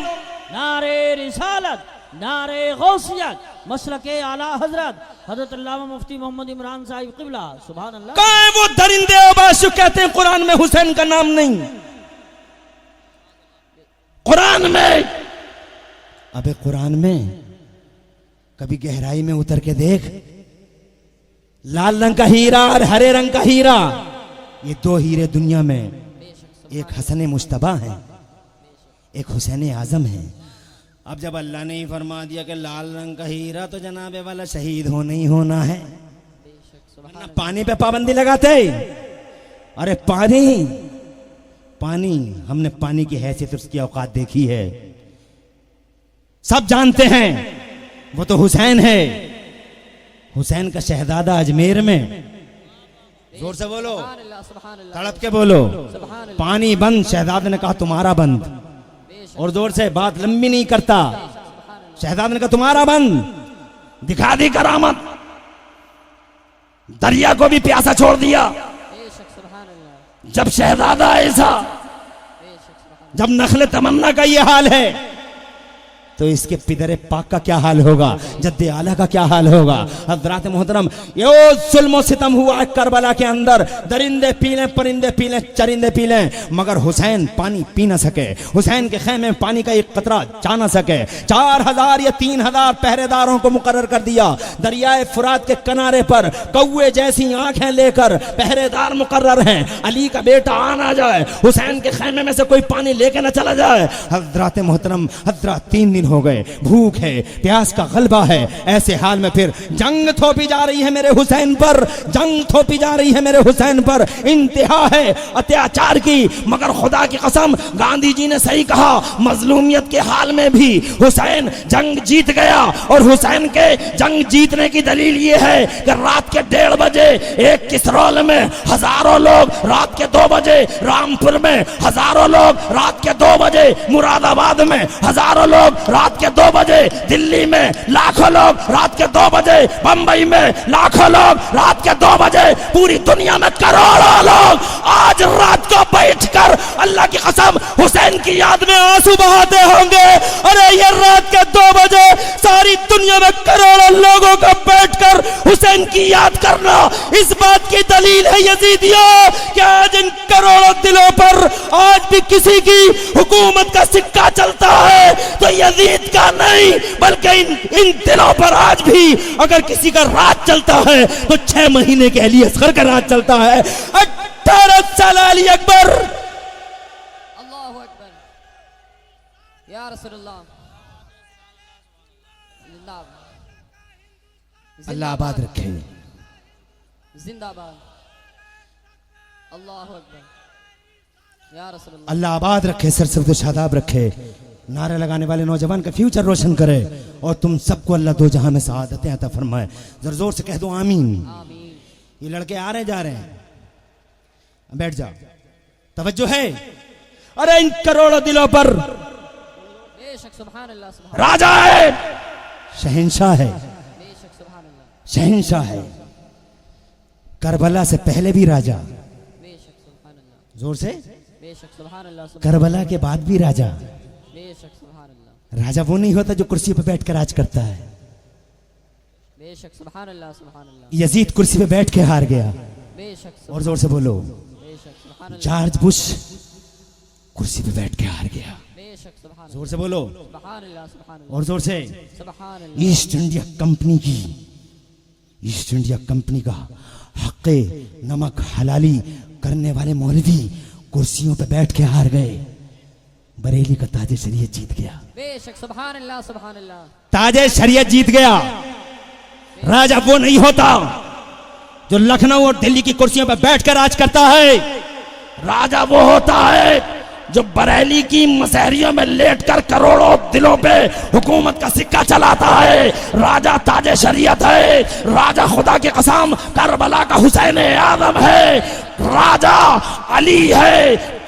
D: नारे रिसालत, नारे गौसियत, मसलके आला हजरत हजरत अल्लामा मुफ्ती मोहम्मद इमरान साहिब क़िबला सुभान अल्लाह।
A: कहाँ वो दरिंदे अबाशु कहते हैं कुरान में हुसैन का नाम नहीं? कुरान में, अबे कुरान में कभी गहराई में उतर के देख। लाल रंग का हीरा और हरे रंग का हीरा, ये 2 हीरे दुनिया में, एक हसन मुश्तबा है, एक हुसैन आज़म है। अब जब अल्लाह ने ही फरमा दिया कि लाल रंग का हीरा, तो जनाबे वाला शहीद होना ही होना है। वरना पानी पे पाबंदी लगाते। अरे पानी, पानी, हमने पानी की हैसियत उसकी औकात देखी है, सब जानते हैं। वो तो हुसैन है, हुसैन का शहजादा अजमेर में। जोर से बोलो,
B: सुभान अल्लाह, सुभान अल्लाह।
A: तड़प के बोलो।
B: सुभान अल्लाह।
A: पानी बंद, शहजादे ने कहा तुम्हारा बंद। और जोर से, बात लंबी नहीं करता। शहजादे ने कहा तुम्हारा बंद। दिखा दी करामत, दरिया को भी प्यासा छोड़ दिया।
B: बेशक सुभान अल्लाह।
A: जब शहजादा ऐसा,
B: बेशक सुभान
A: जब नखले तमन्ना का ये हाल है, तो इसके पिदरे पाक का क्या हाल होगा, जद्दे आला का क्या हाल होगा। हज़रात मोहतरम, यो जुल्म और सितम हुआ है करबला के अंदर। दरिंदे पी लें, परिंदे पी लें, चरिंदे पी लें, मगर हुसैन पानी पी ना सके। हुसैन के खेमे में पानी का एक कतरा जा ना सके। 4000 या 3000 पहरेदारों को मुकर्रर कर दिया। दरियाए फुरात के किनारे पर कौए जैसी आंखें लेकर पहरेदार मुकर्रर हैं। अली का बेटा आ ना जाए, हुसैन के खेमे में से कोई पानी लेके ना चला जाए। हज़रात मोहतरम, हज़रात 3 दिन हो गए, भूख है, प्यास का गलबा है। ऐसे हाल में फिर जंग थोपी जा रही है मेरे हुसैन पर, जंग थोपी जा रही है मेरे हुसैन पर। इंतहा है अत्याचार की, मगर खुदा की कसम गांधी जी ने सही कहा, मजलूमियत के हाल में भी हुसैन जंग जीत गया। और हुसैन के जंग जीतने की दलील ये है कि रात के 1:30 बजे एक किसरौल में हजारों लोग, रात के 2 बजे रामपुर में हजारों लोग, रात के 2 बजे मुरादाबाद में हजारों लोग, रात के 2 बजे दिल्ली में लाखों लोग, रात के 2 बजे बंबई में लाखों लोग, रात के 2 बजे पूरी दुनिया में करोड़ों लोग आज रात को बैठकर अल्लाह की कसम हुसैन की याद में आंसू बहाते होंगे। अरे ये रात के 2 बजे सारी दुनिया में करोड़ों लोगों को बैठकर हुसैन की याद करना इस बात की दलील है यजीदियों कि आज इन करोड़ों दिलों पर आज भी किसी की हुकूमत का सिक्का चलता है तो यजीद का नहीं बल्कि इन दिलों पर आज भी अगर किसी का राज चलता है तो 6 महीने के अली असगर का राज चलता है। 18 साल अली अकबर।
B: अल्लाहु अकबर या रसूलुल्लाह।
A: अल्लाह आबाद रखे।
B: जिंदाबाद। अल्लाहु अकबर या रसूलुल्लाह।
A: अल्लाह आबाद रखे, सरसब्द शादाब रखे, नारे लगाने वाले नौजवान का फ्यूचर रोशन करे और तुम सबको अल्लाह दो जहां में सआदतें अता फरमाए। जरा जोर से कह दो आमीन।
B: आमीन।
A: ये लड़के आ रहे जा रहे हैं, बैठ जाओ, तवज्जो है। अरे इन करोड़ों दिलों पर
B: बेशक सुभान अल्लाह सुभान
A: राजा है, शहंशाह है,
B: बेशक सुभान अल्लाह
A: शहंशाह है। करबला से पहले भी राजा,
B: बेशक सुभान अल्लाह
A: जोर से,
B: बेशक सुभान अल्लाह सुभान
A: करबला के बाद भी राजा।
B: बेशक सुभान अल्लाह
A: राजा वो नहीं होता जो कुर्सी पे बैठ कर राज करता है।
B: बेशक सुभान अल्लाह
A: यजीद कुर्सी पे बैठ के हार गया।
B: बेशक
A: और जोर से बोलो,
B: बेशक सुभान अल्लाह
A: जॉर्ज बुश कुर्सी पे बैठ के हार गया।
B: बेशक सुभान
A: जोर से बोलो
B: सुभान अल्लाह सुभान अल्लाह
A: और जोर से।
B: सुभान अल्लाह
A: ईस्ट इंडिया कंपनी की, ईस्ट इंडिया कंपनी का हक़े नमक हलाली करने वाले मौलवी कुर्सियों पे बैठ के हार गए। बरेली का ताजे शरीयत जीत गया।
B: बेशक सुभान अल्लाह सुभान अल्लाह
A: ताजे शरीयत जीत गया। राजा वो नहीं होता जो लखनऊ और दिल्ली की कुर्सियों पर बैठकर राज करता है। राजा वो होता है जो बरेली की मसहरियों में लेटकर करोड़ों दिलों पे हुकूमत का सिक्का चलाता है। राजा ताजे शरीयत है। राजा खुदा की कसम करबला का हुसैन आजम है। राजा अली है।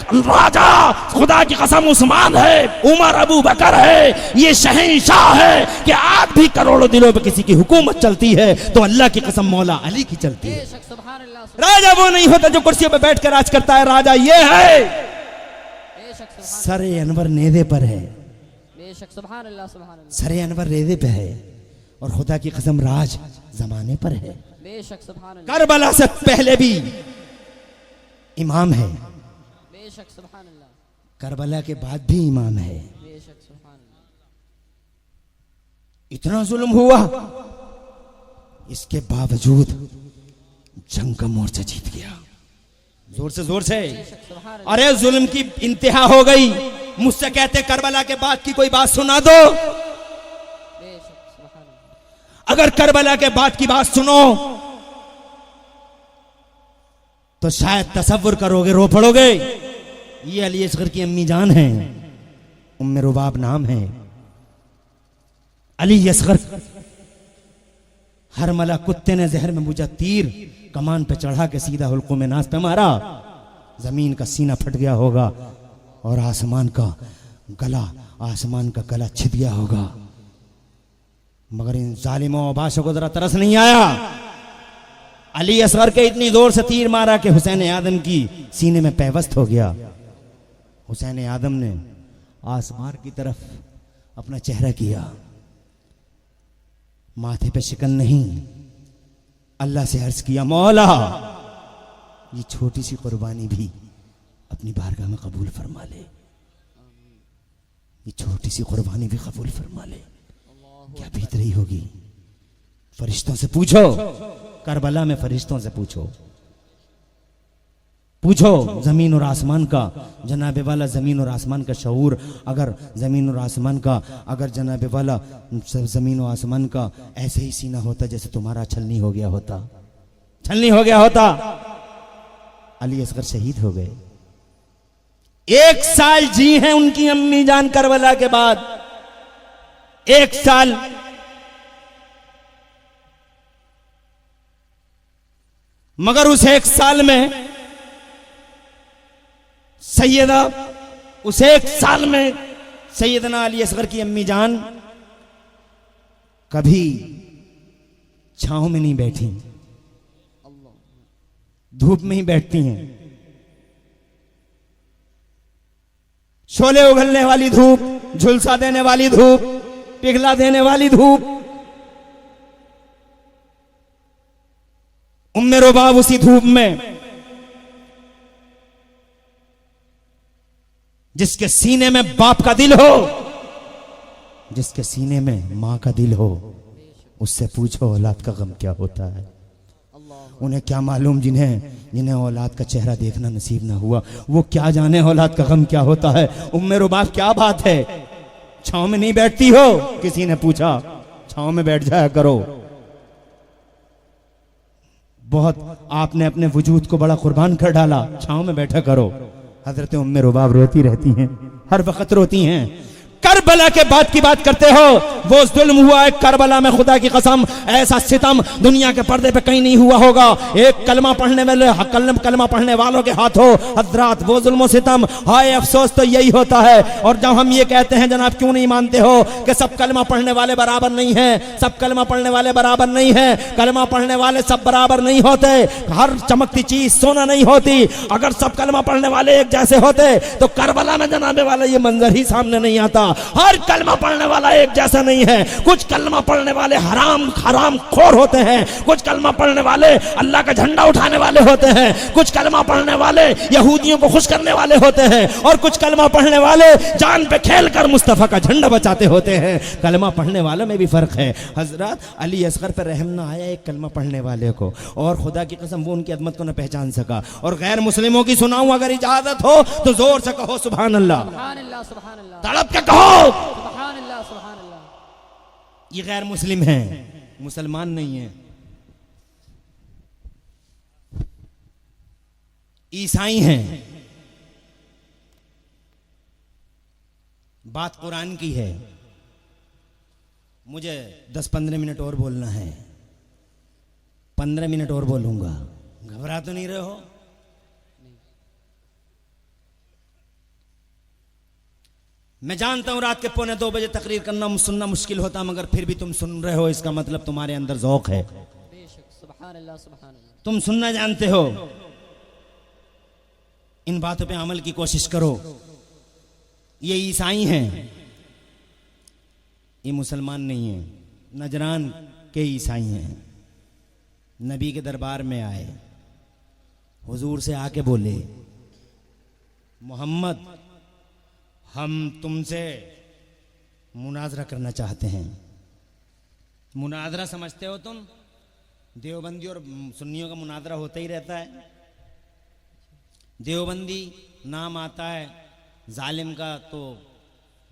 A: राजा खुदा की कसम उस्मान है, उमर अबू बकर है। ये शहंशाह है कि आज भी करोड़ों दिलों पे किसी की हुकूमत चलती है तो अल्लाह की कसम मौला अली की चलती है।
B: बेशक सुभान अल्लाह
A: राजा वो नहीं होता जो कुर्सियों पे बैठकर राज करता है। राजा ये है।
B: बेशक सुभान
A: सरे अनवर नेदे पर है,
B: बेशक सुभान अल्लाह सुभान अल्लाह
A: सरे अनवर नेदे पे है और खुदा की कसम राज जमाने पर है।
B: बेशक सुभान अल्लाह
A: करबला से पहले भी इमाम है,
B: बेशक सुभान अल्लाह
A: करबला के बाद भी इमाम है।
B: बेशक सुभान अल्लाह
A: इतना जुल्म हुआ, इसके बावजूद जंग का मोर्चा जीत गया। जोर से जोर से।
B: बेशक सुभान अल्लाह
A: अरे जुल्म की इंतहा हो गई। मुझसे कहते करबला के बाद की कोई बात सुना दो।
B: बेशक सुभान अल्लाह
A: अगर करबला के बाद की बात सुनो तो शायद तसव्वुर करोगे, रो पड़ोगे। ये अली असगर की अम्मी जान है, उम्मे रुबाब नाम है। अली असगर हरमला कुत्ते ने जहर में मुझा तीर कमान पे चढ़ा के सीधा हुल्को में नास पे मारा। जमीन का सीना फट गया होगा और आसमान का गला छिद गया होगा, मगर इन जालिमों और बादशाह को जरा तरस नहीं आया। अली असगर के इतनी जोर से तीर मारा कि हुसैन आदम की सीने में पैवस्त हो गया। हुसैन आदम ने आसमान की तरफ अपना चेहरा किया, माथे पे शिकन नहीं, अल्लाह से अर्ज किया, मौला ये छोटी सी कुर्बानी भी अपनी बारगाह में कबूल फरमा ले, ये छोटी सी कुर्बानी भी कबूल फरमा ले। क्या बीत रही होगी? फरिश्तों से पूछो, करबला में फरिश्तों से पूछो, पूछो जमीन और आसमान का, जनाबे वाला जमीन और आसमान का शऊर अगर जमीन और आसमान का, अगर जनाबे वाला जमीन और आसमान का ऐसे ही सीना होता जैसे तुम्हारा छलनी हो गया होता, छलनी हो गया होता। अली असगर शहीद हो गए। 1 साल जी हैं उनकी अम्मी जान करबला के बाद, 1 साल। मगर उस 1 साल में सैयदा, उस 1 साल में सैयदना अली असगर की अम्मी जान कभी छांव में नहीं बैठी, धूप में ही बैठती हैं। शोले उगलने वाली धूप, झुलसा देने वाली धूप, पिघला देने वाली धूप, उम्मे रुबाब उसी धूप में, जिसके सीने में बाप का दिल हो, जिसके सीने में मां का दिल हो, उससे पूछो औलाद का गम क्या होता है। उन्हें क्या मालूम, जिन्हें औलाद का चेहरा देखना नसीब ना हुआ, वो क्या जाने औलाद का गम क्या होता है। उम्मे रुबाब क्या बात है, छांव में नहीं बैठती हो? किसी ने पूछा, छांव में बैठ जाया करो। बहुत आपने अपने वजूद को बड़ा कुर्बान कर डाला, छांव में बैठा करो। हजरत उम्मे रुबाब रोती रहती हैं, हर वक्त रोती हैं। करबला के बाद की बात करते हो, वो जुल्म हुआ है करबला में, खुदा की कसम ऐसा सितम दुनिया के पर्दे पे कहीं नहीं हुआ होगा। एक कलमा पढ़ने वाले, कलमा पढ़ने वालों के हाथों हजरात वो जुल्म सितम, हाय अफसोस तो यही होता है। और जब हम ये कहते हैं जनाब क्यों नहीं मानते हो कि सब कलमा पढ़ने वाले बराबर नहीं है, सब कलमा पढ़ने वाले बराबर नहीं है, कलमा पढ़ने वाले सब बराबर नहीं होते, हर चमकती चीज सोना नहीं होती। अगर सब कलमा पढ़ने वाले एक जैसे होते तो करबला में जनाबे वाला ये मंजर ही सामने नहीं आता। हर कलमा पढ़ने वाला एक जैसा नहीं है, कुछ कलमा पढ़ने वाले हराम खोर होते हैं, कुछ कलमा पढ़ने वाले अल्लाह का झंडा उठाने वाले होते हैं, कुछ कलमा पढ़ने वाले यहूदियों को खुश करने वाले होते हैं, और कुछ कलमा पढ़ने वाले जान पे खेल कर मुस्तफा का झंडा बचाते होते हैं। कलमा पढ़ने वालों में भी फर्क है। हजरत अली असगर पर रहम ना आया एक कलमा पढ़ने वाले को, और खुदा की कसम वो उनकी अदमत को न पहचान सका। और गैर मुस्लिमों की सुनाऊं अगर इजाजत हो तो जोर से कहो सुभान अल्लाह, तड़प के कहो
B: सुभान अल्लाह, सुभान अल्लाह।
A: ये गैर मुस्लिम हैं, मुसलमान नहीं है, ईसाई हैं। बात कुरान की है। मुझे 10-15 मिनट और बोलना है, 15 मिनट और बोलूंगा। घबरा तो नहीं रहे हो? मैं जानता हूं रात के 1:45 बजे तकरीर करना सुनना मुश्किल होता, मगर फिर भी तुम सुन रहे हो, इसका मतलब तुम्हारे अंदर ज़ौक़ है।
B: सुभान अल्लाह, सुभान अल्लाह।
A: तुम सुनना जानते हो। इन बातों पे अमल की कोशिश करो। ये ईसाई हैं, ये मुसलमान नहीं हैं, नजरान के ईसाई हैं। नबी के दरबार में आए, हुजूर से आके बोले, मोहम्मद हम तुमसे मुनाजरा करना चाहते हैं। मुनाजरा समझते हो तुम? देवबंदी और सुन्नियों का मुनाजरा होता ही रहता है। देवबंदी नाम आता है जालिम का तो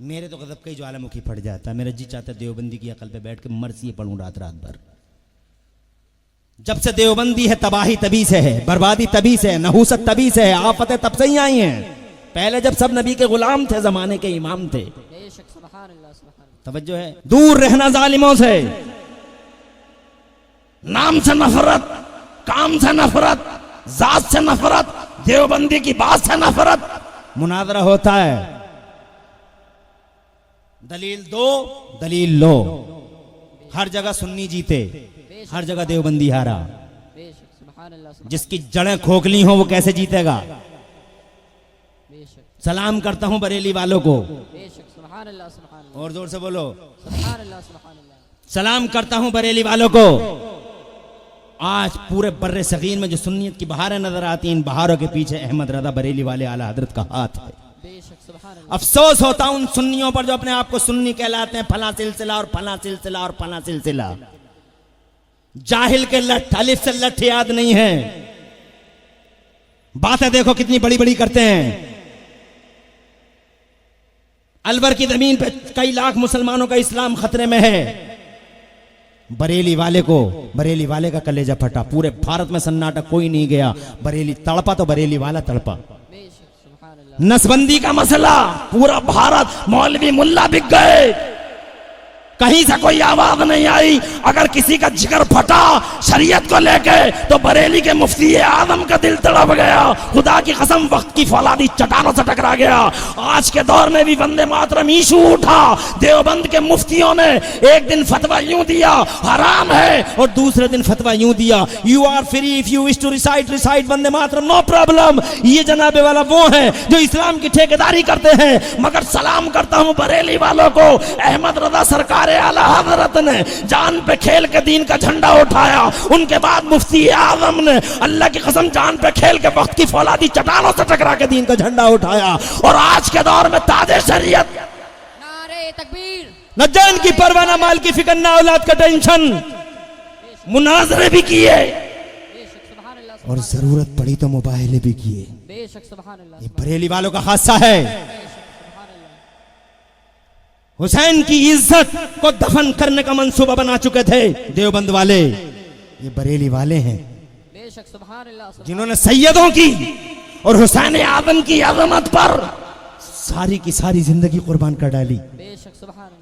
A: मेरे तो गज़ब का ही ज्वालामुखी फट जाता है। मेरा जी चाहता है देवबंदी की अकल पे बैठ के मरसी पढ़ूं रात भर। जब से देवबंदी है तबाही तभी से है, बर्बादी तभी से है, नहूसत तभी से है, आफतें तब से ही आई हैं। पहले जब सब नबी के गुलाम थे, जमाने के इमाम थे। तवज्जो है, दूर रहना जालिमों से। नाम से नफरत, काम से नफरत, जात से नफरत, देवबंदी की बात से नफरत। मुनाजरा होता है, दलील दो दलील लो। हर जगह सुन्नी जीते, हर जगह देवबंदी हारा। जिसकी जड़ें खोखली हो वो कैसे जीतेगा? सलाम करता हूं बरेली वालों को, और जोर से बोलो सलाम करता हूं बरेली वालों को। आज पूरे बर्रे सगीर में जो सुन्नियत की बहारें नजर आती हैं, इन बहारों के पीछे अहमद रजा बरेली वाले आला हजरत का हाथ है। अफसोस होता उन सुन्नियों पर जो अपने आप को सुन्नी कहलाते हैं। फला सिलसिला और फला सिलसिला और फला सिलसिला। जाहिल के लठ, अलिफ से लठ याद नहीं है। बातें देखो कितनी बड़ी बड़ी करते हैं। अलवर की जमीन पे कई लाख मुसलमानों का इस्लाम खतरे में है। बरेली वाले का कलेजा फटा। पूरे भारत में सन्नाटा, कोई नहीं गया। बरेली तड़पा तो बरेली वाला तड़पा। नसबंदी का मसला, पूरा भारत, मौलवी मुल्ला बिक गए, कहीं से कोई आवाज नहीं आई। अगर किसी का जिगर फटा शरीयत को लेके तो बरेली के मुफ्ती आजम का दिल तड़प गया। खुदा की कसम वक्त की फौलादी चट्टानों से टकरा गया। आज के दौर में भी वंदे मातरम इशू उठा। देवबंद के मुफ्तियों ने एक दिन फतवा यूं दिया हराम है, और दूसरे दिन फतवा यूं दिया you are free if you wish to recite Vande Mataram, no problem. ये जनाबे वाला वो है जो इस्लाम की ठेकेदारी करते हैं। मगर सलाम करता हूं बरेली वालों को, अहमद रजा सरकार
E: आला हजरत ने जान पे खेल के दीन का झंडा उठाया। उनके बाद मुफ्ती आजम ने अल्लाह की कसम जान पे खेल के वक्त की फौलादी चट्टानों से टकरा के दीन का झंडा उठाया। और आज के दौर में ताजे शरीयत,
B: नारे तकबीर,
E: न जान की परवाह, न माल की फिक्र, न औलाद का टेंशन, मुनाजरे भी किए
B: बेशक सुभान अल्लाह,
E: और जरूरत पड़ी तो मुबाहले भी किए।
B: बेशक सुभान अल्लाह,
E: ये बरेली वालों का हादसा है।
B: सुभान अल्लाह,
E: हुसैन की इज्जत को दफन करने का मंसूबा बना चुके थे देवबंद वाले। ये बरेली वाले हैं
B: बेशक सुभान अल्लाह,
E: जिन्होंने सैयदों की और हुसैन आदम की अजमत पर सारी की सारी जिंदगी कुर्बान कर डाली।
B: बेशक सुभान अल्लाह,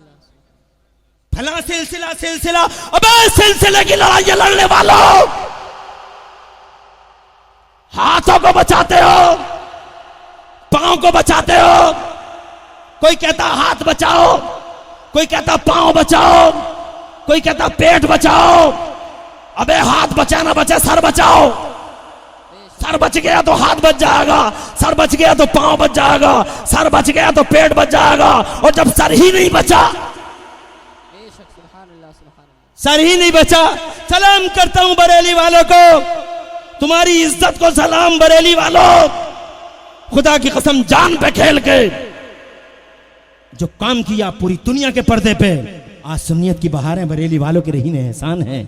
E: फला सिलसिला सिलसिला, अबे सिलसिले की लड़ाई लड़ने वालों, हाथों को बचाते हो, पांव को बचाते हो। कोई कहता हाथ बचाओ, कोई कहता पांव बचाओ, कोई कहता पेट बचाओ। अबे हाथ बचा ना बचे, सर बचाओ। सर बच गया तो हाथ बच जाएगा, सर बच गया तो पांव बच जाएगा, सर बच गया तो पेट बच जाएगा। और जब सर ही नहीं बचा,
B: बेशक सुभान अल्लाह, सुभान अल्लाह,
E: सर ही नहीं बचा, सलाम करता हूं बरेली वालों को, तुम्हारी इज्जत को सलाम बरेली वालों। खुदा की कसम जान पे खेल के जो काम किया पूरी दुनिया के पर्दे पे, आज सुन्नियत की बहारें बरेली वालों के रहीने एहसान है।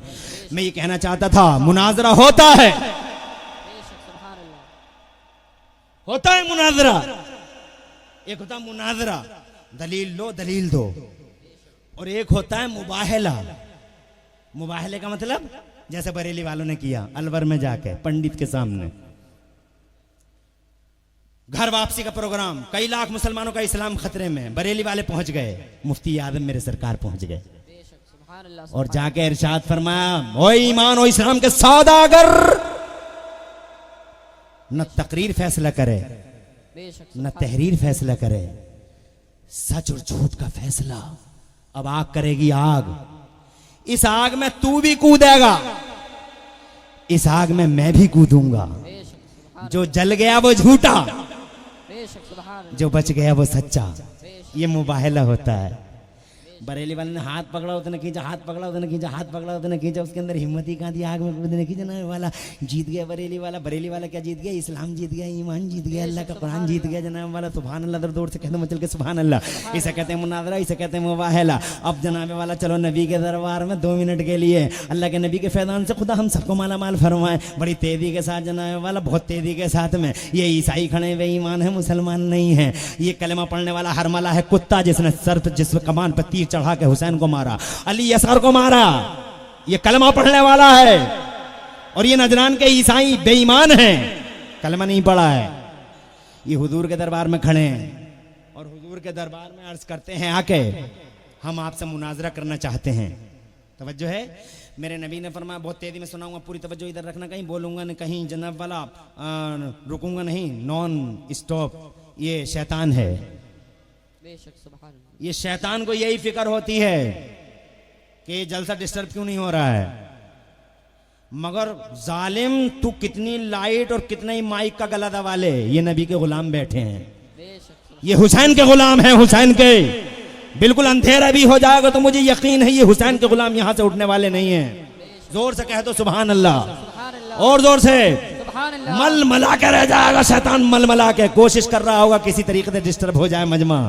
E: मैं ये कहना चाहता था, मुनाजरा होता है,
B: बेशक सुभान अल्लाह,
E: होता है मुनाजरा। एक होता है मुनाजरा, दलील लो दलील दो, और एक होता है मुबाहला। मुबाहले का मतलब जैसे बरेली वालों ने किया अलवर में जाके पंडित के सामने, घर वापसी का प्रोग्राम, कई लाख मुसलमानों का इस्लाम खतरे में, बरेली वाले पहुंच गए, मुफ्ती आजम मेरे सरकार पहुंच गए
B: बेशक सुभान अल्लाह,
E: और जाके इरशाद फरमाया, ओ ईमान ओ इस्लाम के सौदागर, न तकरीर फैसला करे,
B: बेशक
E: न तहरीर फैसला करे, सच और झूठ का फैसला अब आग करेगी आग। इस आग में तू भी कूदेगा, इस आग में मैं भी कूदूंगा।
B: बेशक सुभान,
E: जो जल गया वो झूठा,
B: बेशक सुभान अल्लाह,
E: जो बच गया वो सच्चा।
B: बेशक
E: ये मुबाहला होता है। बरेली वाले ने हाथ पकड़ा उतने खींचा, हाथ पकड़ा उतने खींचा, हाथ पकड़ा उतने खींचा, उसके अंदर हिम्मत ही कहाँ थी, आग में कूदने की। जनाब वाला जीत गया बरेली वाला। बरेली वाला क्या जीत गया? इस्लाम जीत गया, ईमान जीत गया, अल्लाह का कुरान जीत गया। जनाब वाला सुभान अल्लाह, दर दौड़ से कहते मचल के सुभान अल्लाह। इसे कहते हैं मुनाजरा, इसे कहते हैं मुबाहला। अब जनाब वाला चलो नबी के दरबार में 2 मिनट के लिए, अल्लाह के नबी के फैजान से खुदा हम सबको माला माल फरमाए। बड़ी तेजी के साथ जनाब वाला, बहुत तेजी के साथ में ये ईसाई खड़े हुए ईमान है, मुसलमान नहीं है। ये कलमा पढ़ने वाला हरमला है, कुत्ता जिसने सर पे जिस कमान पर तीर चढ़ा के हुसैन को मारा, अली असगर को मारा, ये कलमा पढ़ने वाला है। और ये नजरान के ईसाई बेईमान हैं, कलमा नहीं पढ़ा है। ये हुजूर के दरबार में खड़े हैं और हुजूर के दरबार में अर्ज करते हैं, आके हम आपसे मुनाजरा करना चाहते हैं। तवज्जो है, मेरे नबी ने फरमाया बहुत तेजी में सुनाऊंगा, पूरी तवज्जो इधर रखना, कहीं बोलूंगा नहीं, कहीं जनाब वाला रुकूंगा नहीं, नॉन स्टॉप। ये शैतान है,
B: बेशक सुभान अल्लाह,
E: ये शैतान को यही फिक्र होती है कि ये जलसा डिस्टर्ब क्यों नहीं हो रहा है। मगर जालिम, तू कितनी लाइट और कितना ही माइक का गला दबा ले, ये नबी के गुलाम बैठे हैं,
B: बेशक सुभान,
E: ये हुसैन के गुलाम हैं। हुसैन के बिल्कुल अंधेरा भी हो जाएगा तो मुझे यकीन है ये हुसैन के गुलाम यहां से उठने वाले नहीं हैं। जोर से कह दो सुभान अल्लाह,
B: सुभान अल्लाह,
E: और जोर से।
B: सुभान अल्लाह,
E: मल मला के रह जाएगा शैतान, मल मला के कोशिश कर रहा होगा किसी तरीके से डिस्टर्ब हो जाए मजमा,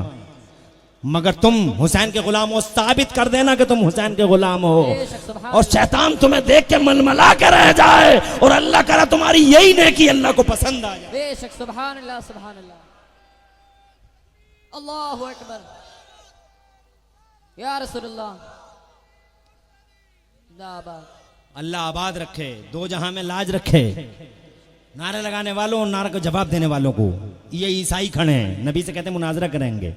E: मगर तुम हुसैन के गुलाम हो, साबित कर देना कि तुम हुसैन के गुलाम हो।
B: बेशक सुभान
E: और शैतान तुम्हें देख के मलमला के रह जाए, और अल्लाह करे तुम्हारी यही नेकी अल्लाह को पसंद आ जाए।
B: बेशक सुभान अल्लाह, सुभान अल्लाह, अल्लाहु अकबर, या रसूलुल्लाह, जिंदाबाद,
E: अल्लाह आबाद रखे, दो जहां में लाज रखे। नारे लगाने वालों और नारे को जवाब देने वालों को ये ईसाई खड़े हैं, नबी से कहते हैं मुनाजरा करेंगे।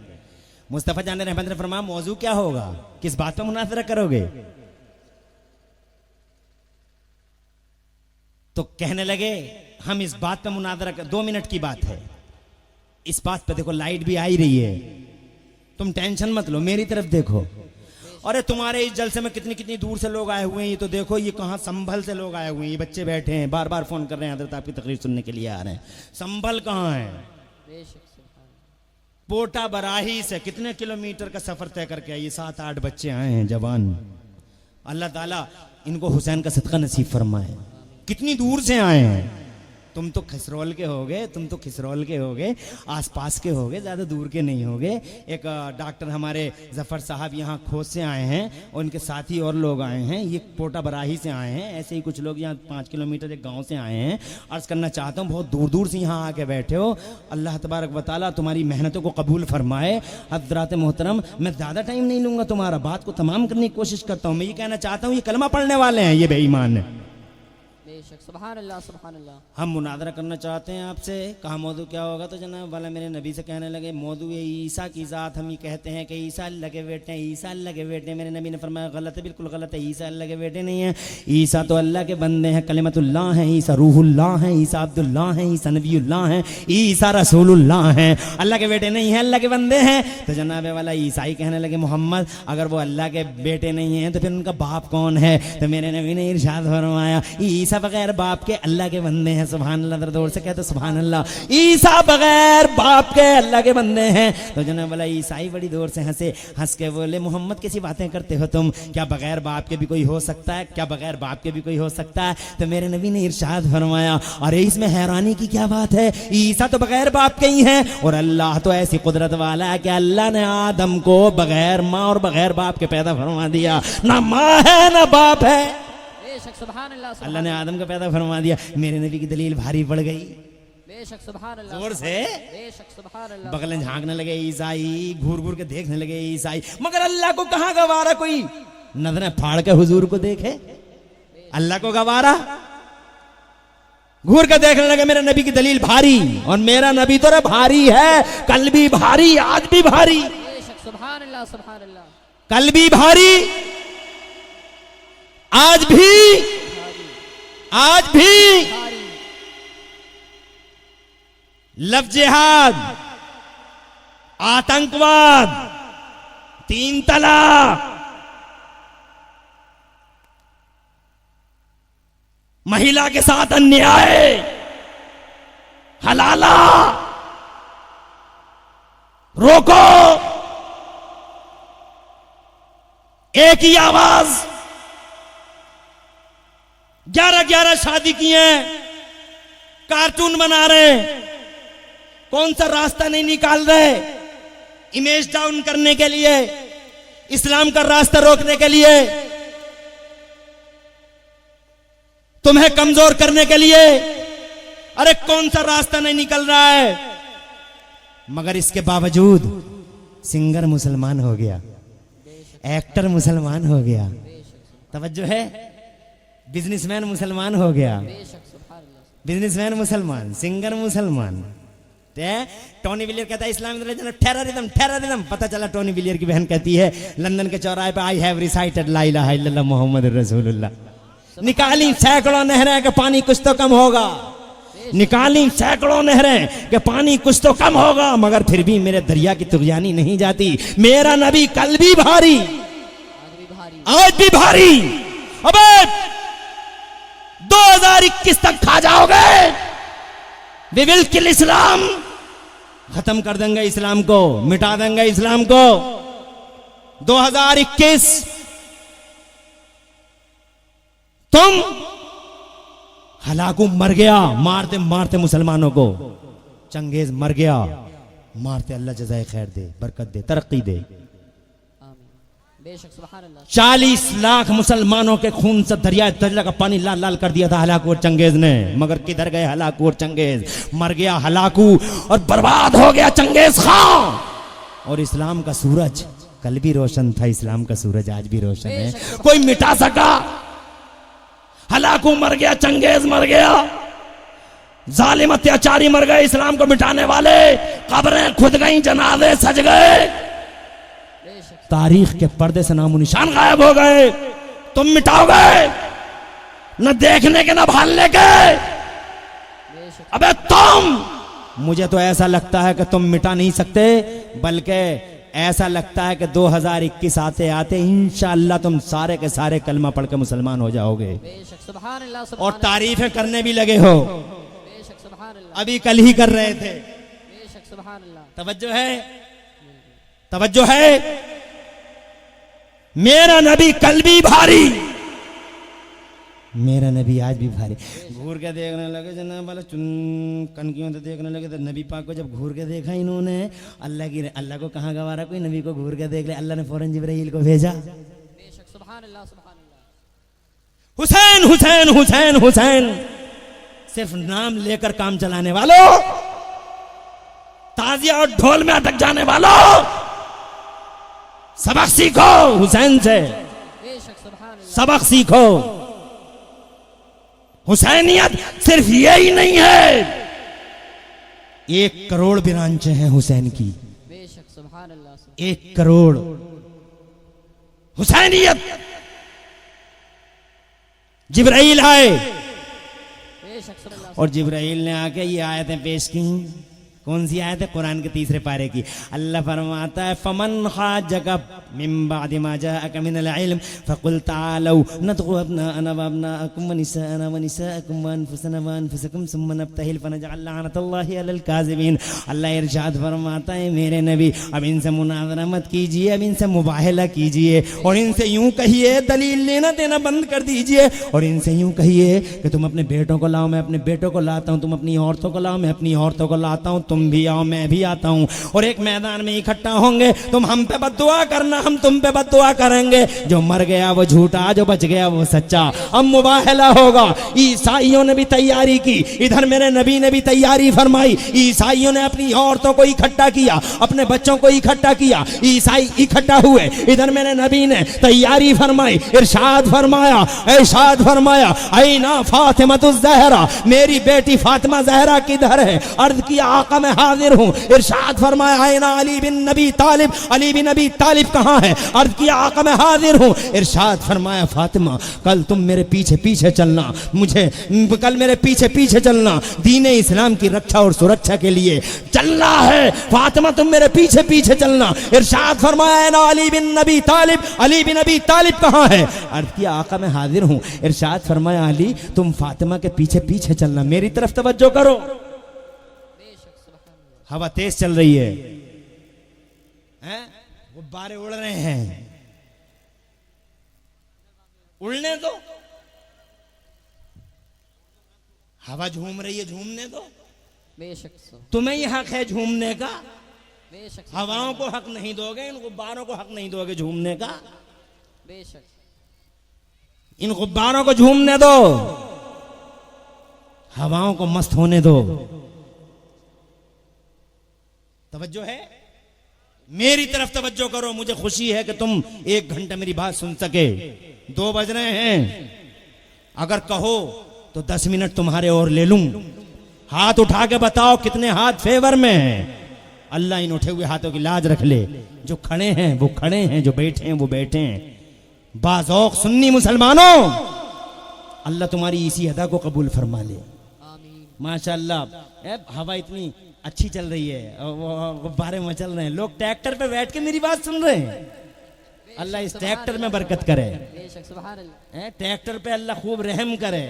E: मुस्तफा जान रहमत ने फरमाया मौजू क्या होगा, किस बात पर मुनाजरा करोगे? तो कहने लगे हम इस बात पर मुनाजरा कर, 2 मिनट की बात है, इस बात पे देखो लाइट भी आ ही रही है, तुम टेंशन मत लो, मेरी तरफ देखो। अरे तुम्हारे इस जलसे में कितनी कितनी दूर से लोग आए हुए हैं, ये तो देखो, ये कहाँ संभल से लोग आए हुए हैं, ये बच्चे बैठे हैं, बार बार फोन कर रहे हैं, हजरत आपकी तकरीर सुनने के लिए आ रहे हैं। संभल कहाँ है?
B: बेशक सुभान,
E: पोटा बराही से कितने किलोमीटर का सफर तय करके आए, 7-8 बच्चे आए हैं जवान। अल्लाह ताला इनको हुसैन का सदका नसीब फरमाए। कितनी दूर से आए हैं। तुम तो खसरौल के होगे, तुम तो खिसरौल के होगे, आसपास के होगे, ज़्यादा दूर के नहीं होगे। एक डॉक्टर हमारे जफ़र साहब यहाँ खोज से आए हैं, और उनके साथी और लोग आए हैं। ये पोटा बराही से आए हैं। ऐसे ही कुछ लोग यहाँ 5 किलोमीटर एक गांव से आए हैं। अर्ज़ करना चाहता हूँ, बहुत दूर दूर से यहाँ आके बैठे हो। अल्लाह तबारक व तआला तुम्हारी मेहनतों को कबूल फरमाए। हज़रात मोहतरम, मैं ज़्यादा टाइम नहीं लूँगा, तुम्हारा बात को तमाम करने की कोशिश करता हूँ। मैं ये कहना चाहता हूँ, ये कलमा पढ़ने वाले हैं, ये बेईमान है।
B: बेशक, सुभान अल्लाह, सुभान अल्लाह।
E: हम मुनादरा करना चाहते हैं आपसे। कहा मौजू क्या होगा? तो जनाब वाला मेरे नबी से कहने लगे, मौजू ये ईसा की ज़ात। हम ये कहते हैं कि ईसा अल्लाह के बेटे हैं, ईसा अल्लाह के बेटे हैं। मेरे नबी ने फरमाया गलत है, बिल्कुल गलत है। ईसा अल्लाह के बेटे नहीं है। ईसा तो अल्लाह के बंदे हैं, कलिमतुल्लाह हैं। ईसा रूहुल्लाह हैं, ईसा अब्दुल्लाह हैं, ईसा नबीउल्लाह हैं, ईसा रसूलुल्लाह हैं। अल्लाह के बेटे नहीं हैं, अल्लाह के बंदे हैं। तो जनाब वाला ईसाई कहने लगे, मोहम्मद अगर वो अल्लाह के बेटे नहीं हैं तो फिर उनका बाप कौन है? तो मेरे नबी ने इरशाद फरमाया, ईसा बगैर बाप के अल्लाह के बंदे हैं। सुभान अल्लाह, दर जोर से कहते सुभान अल्लाह। ईसा बगैर बाप के अल्लाह के बंदे हैं। तो जनाब वाला ईसाई बड़ी जोर से हंसे, हंस के बोले, मोहम्मद कैसी बातें करते हो तुम? क्या बगैर बाप के भी कोई हो सकता है? क्या बगैर बाप के भी कोई हो सकता है? तो मेरे नबी ने इरशाद फरमाया, अरे इसमें हैरानी की क्या बात है? ईसा तो बगैर बाप के ही हैं, और अल्लाह तो ऐसी कुदरत वाला है कि अल्लाह ने आदम को बगैर माँ और बगैर बाप के पैदा फरमा दिया। ना माँ है ना बाप है,
B: बेशक, सुभान अल्लाह, सुभान
E: अल्लाह ने आदम का पैदा फरमा दिया। मेरे नबी की दलील भारी पड़ गई।
B: बेशक, सुभान अल्लाह,
E: जोर से
B: बेशक, सुभान अल्लाह।
E: बगल में झांकने लगे ईसाई, घूर घूर के देखने लगे ईसाई। मगर अल्लाह को कहाँ गवारा कोई नजरें फाड़ के हुजूर को देखे? अल्लाह को गवारा? घूर के देखने लगे। मेरे नबी की दलील भारी, और मेरा नबी तो भारी है, कल भी भारी, आज भी भारी।
B: बेशक, सुभान अल्लाह, सुभान अल्लाह।
E: कल भी भारी, आज भी, आज भी। लव जिहाद, आतंकवाद, 3 तलाक, महिला के साथ अन्याय, हलाला, रोको, एक ही आवाज। 11-11 शादी की हैं, कार्टून बना रहे, कौन सा रास्ता नहीं निकाल रहे इमेज डाउन करने के लिए, इस्लाम का रास्ता रोकने के लिए, तुम्हें कमजोर करने के लिए। अरे कौन सा रास्ता नहीं निकल रहा है? मगर इसके बावजूद सिंगर मुसलमान हो गया, एक्टर मुसलमान हो गया, तवज्जो है, बिजनेसमैन मुसलमान हो गया, बिजनेसमैन मुसलमान, सिंगर मुसलमान। टोनी बिलियर कहता है इस्लामिक रिलीजन टेररिज्म, टेररिज्म। पता चला टोनी बिलियर की बहन कहती है लंदन के चौराहे पे, आई हैव रिसाइटेड ला इलाहा इल्लल्लाह मोहम्मद रसूलुल्लाह। निकाली सैकड़ों नहरें के पानी कुछ तो कम होगा, निकाली सैकड़ों नहरें के पानी कुछ तो कम होगा, मगर फिर भी मेरे दरिया की तुगयानी नहीं जाती। मेरा नबी कल भी भारी, आज भी भारी। अबे 2021 तक खा जाओगे, वी विल किल इस्लाम। खत्म कर देंगे इस्लाम को, मिटा देंगे इस्लाम को। 2021 तुम हलाकू मर गया मारते मारते मुसलमानों को, चंगेज मर गया मारते। अल्लाह जज़ाए खैर दे, बरकत दे, तरक्की दे।
B: बेशक, सुभान अल्लाह।
E: 40 लाख मुसलमानों के खून से दरिया दरिया का पानी लाल लाल कर दिया था हलाकू और चंगेज ने। मगर किधर गए हलाकू और चंगेज? मर गया हलाकू और बर्बाद हो गया चंगेज खान। और इस्लाम का सूरज कल भी रोशन था, इस्लाम का सूरज आज भी रोशन है। कोई मिटा सका? हलाकू मर गया, चंगेज मर गया, जालिम अत्याचारी मर गए, इस्लाम को मिटाने वाले। कब्रें खुद गई, जनाजे सज गए, तारीख के पर्दे से नामो निशान गायब हो गए। तुम मिटाओगे? न देखने के न भालने के। अबे तुम, मुझे तो ऐसा लगता है कि तुम मिटा नहीं सकते, बल्कि ऐसा लगता है कि 2021 आते आते इंशाअल्लाह तुम सारे के सारे कलमा पढ़ के मुसलमान हो जाओगे।
B: सुभान अल्लाह, सुभान
E: और तारीफें करने भी लगे हो,
B: बेशक, सुभान अल्लाह,
E: अभी कल ही कर रहे थे।
B: बेशक, सुभान अल्लाह।
E: तवज्जो है, तवज्जो है। मेरा नबी कल भी भारी, मेरा नबी आज भी भारी। घूर के देखने लगे जनाब वाला चुन कनकियों से देखने लगे तो नबी पाक को जब घूर के देखा इन्होंने, अल्लाह को कहाँ गवारा कोई नबी को घूर के देख ले, अल्लाह ने फौरन जिब्राइल को भेजा।
B: बेशक सुभान अल्लाह सुभान अल्लाह।
E: हुसैन हुसैन हुसैन हुसैन, सिर्फ नाम लेकर काम चलाने वालों, ताजिया और ढोल में अटक जाने वालों, सबक सीखो हुसैन से,
B: बेशक सुभान अल्लाह।
E: सबक सीखो। हुसैनियत सिर्फ यही नहीं है, 1 करोड़ बिरांचे हैं हुसैन की,
B: बेशक सुभान अल्लाह।
E: 1 करोड़। हुसैनियत जिब्राइल आए
B: बेशक सुभान अल्लाह।
E: और जिब्राइल ने आके ये आयतें पेश की। कौन सी आयत है? कुरान के 3 पारे की। अल्लाह फरमाता है फमन हाजका मिन बादि मा जाअका मिनल इल्म फकुल तालौ नदउ अबनाअना व अबनाअकुम व निसाअना व निसाअकुम व अनफुसना व अनफुसकुम सुम्मा नब्तहिल फनजअल लअनतल्लाहि अलल काज़िबीन। अल्लाह इरशाद फरमाता है मेरे नबी अब इनसे मुनाज़रा मत कीजिए, अब इनसे मुबाहला कीजिए और इनसे यूं कहिए, दलील लेना देना बंद कर दीजिए और इनसे यूं कहिए कि तुम अपने बेटों को लाओ, मैं अपने बेटों को लाता हूं, तुम अपनी औरतों को लाओ, मैं अपनी औरतों को लाता हूं, तुम भी आओ मैं भी आता हूं और एक मैदान में इकट्ठा होंगे। तुम हम पे बद्दुआ करना, हम तुम पे बद्दुआ करेंगे। जो मर गया वो झूठा, जो बच गया वो सच्चा। अब मुबाहला होगा। ईसाइयों ने भी तैयारी की, इधर मेरे नबी ने भी तैयारी फरमाई। ईसाइयों ने अपनी औरतों को इकट्ठा किया, अपने बच्चों को इकट्ठा किया, ईसाई इकट्ठा हुए। इधर मेरे नबी ने तैयारी फरमाई, इरशाद फरमाया, इरशाद फरमाया ऐना फातिमातुज़ ज़हरा, मेरी बेटी फातिमा ज़हरा किधर है? अर्ज़ किया आका मैं हाजिर हूं। इरशाद फरमाया ऐना अली बिन नबी तालिब, अली बिन नबी तालिब कहां है? अर्ज़ किया आका मैं हाजिर हूं। इरशाद फरमाया फातिमा कल तुम मेरे पीछे पीछे चलना, मुझे कल मेरे पीछे पीछे चलना, दीन इस्लाम की रक्षा और सुरक्षा के लिए चलना है। फातिमा तुम मेरे पीछे पीछे चलना। इरशाद फरमाया ऐना अली बिन नबी तालिब, अली बिन नबी तालिब कहां है? अर्ज़ किया आका मैं हाजिर हूं। इरशाद फरमाया अली तुम फातिमा के पीछे पीछे चलना, मेरी तरफ तवज्जो करो। हवा तेज चल रही है, गुब्बारे उड़ रहे हैं, उड़ने दो। हवा झूम रही है, झूमने दो।
B: बेशक
E: तुम्हें ही हक है झूमने का,
B: बेशक
E: हवाओं को हक नहीं दोगे, इन गुब्बारों को हक नहीं दोगे झूमने का।
B: बेशक
E: इन गुब्बारों को झूमने दो, हवाओं को मस्त होने दो। तवज्जो है? मेरी तरफ तवज्जो करो। मुझे खुशी है कि तुम 1 घंटा मेरी बात सुन सके। 2 बज रहे हैं, अगर कहो तो 10 मिनट तुम्हारे और ले लूं। हाथ उठा के बताओ कितने हाथ फेवर में हैं। अल्लाह इन उठे हुए हाथों की लाज रख ले। जो खड़े हैं वो खड़े हैं, जो बैठे हैं वो बैठे हैं। बाज़ौक़ सुन्नी मुसलमानों, अल्लाह तुम्हारी इसी अदा को कबूल फरमा ले।
B: आमीन।
E: माशाअल्लाह हवा इतनी अच्छी चल रही है, गुब्बारे मचल रहे हैं, लोग ट्रैक्टर पे बैठ के मेरी बात सुन रहे हैं। अल्लाह इस ट्रैक्टर में बरकत करे।
B: बेशक सुभान अल्लाह।
E: ट्रैक्टर पे अल्लाह खूब रहम करे।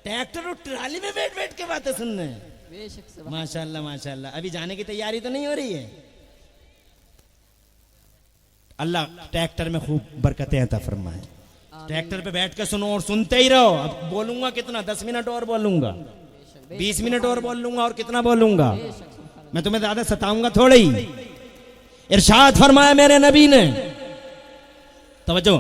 E: ट्रैक्टर और ट्राली में बैठ बैठ के बातें सुन रहे हैं।
B: बेशक सुभान
E: माशाअल्लाह माशाअल्लाह। अभी जाने की तैयारी तो नहीं हो रही है? अल्लाह ट्रैक्टर में खूब बरकतें अता फरमाए। ट्रैक्टर पे बैठ के सुनो और सुनते ही रहो। अब बोलूंगा कितना? 10 मिनट और बोलूंगा, 20 मिनट और बोल लूंगा, और कितना बोलूंगा? मैं तुम्हें ज्यादा सताऊंगा थोड़ी ही। इरशाद फरमाया मेरे नबी ने, तवज्जो,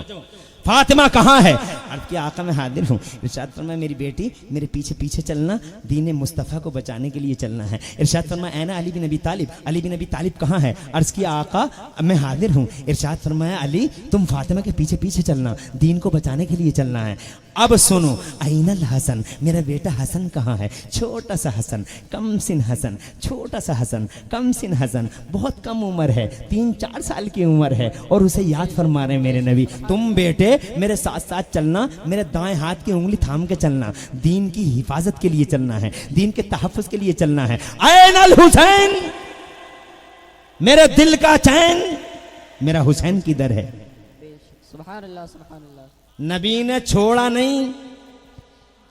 E: फातिमा कहाँ है? अर्ज़ किया आका मैं हाजिर हूँ। इरशाद फरमाया मेरी बेटी मेरे पीछे पीछे चलना, दीन मुस्तफ़ा को बचाने के लिए चलना है। इरशाद फरमाया ऐना अली बिन नबी तालिब, अली बिन नबी तालिब कहाँ है? अर्ज़ किया आका मैं हाजिर हूँ। इरशाद फरमाया अली तुम फातिमा के पीछे पीछे चलना, दीन को बचाने के लिए चलना है। अब सुनो, ऐनल हसन, मेरा बेटा हसन कहाँ है? छोटा सा हसन, कम सिन हसन, छोटा सा हसन, कम सिन हसन, बहुत कम उम्र है, 3-4 साल की उम्र है। और उसे याद फरमा रहे मेरे नबी, तुम बेटे मेरे साथ साथ चलना, मेरे दाएं हाथ की उंगली थाम के चलना, दीन की हिफाजत के लिए चलना है, दीन के तहफ़्फ़ुज़ के लिए चलना है। ऐनल हुसैन, मेरे दिल का चैन, मेरा हुसैन किधर है?
B: बेशक सुभान अल्लाह सुभान अल्लाह।
E: नबी ने छोड़ा नहीं,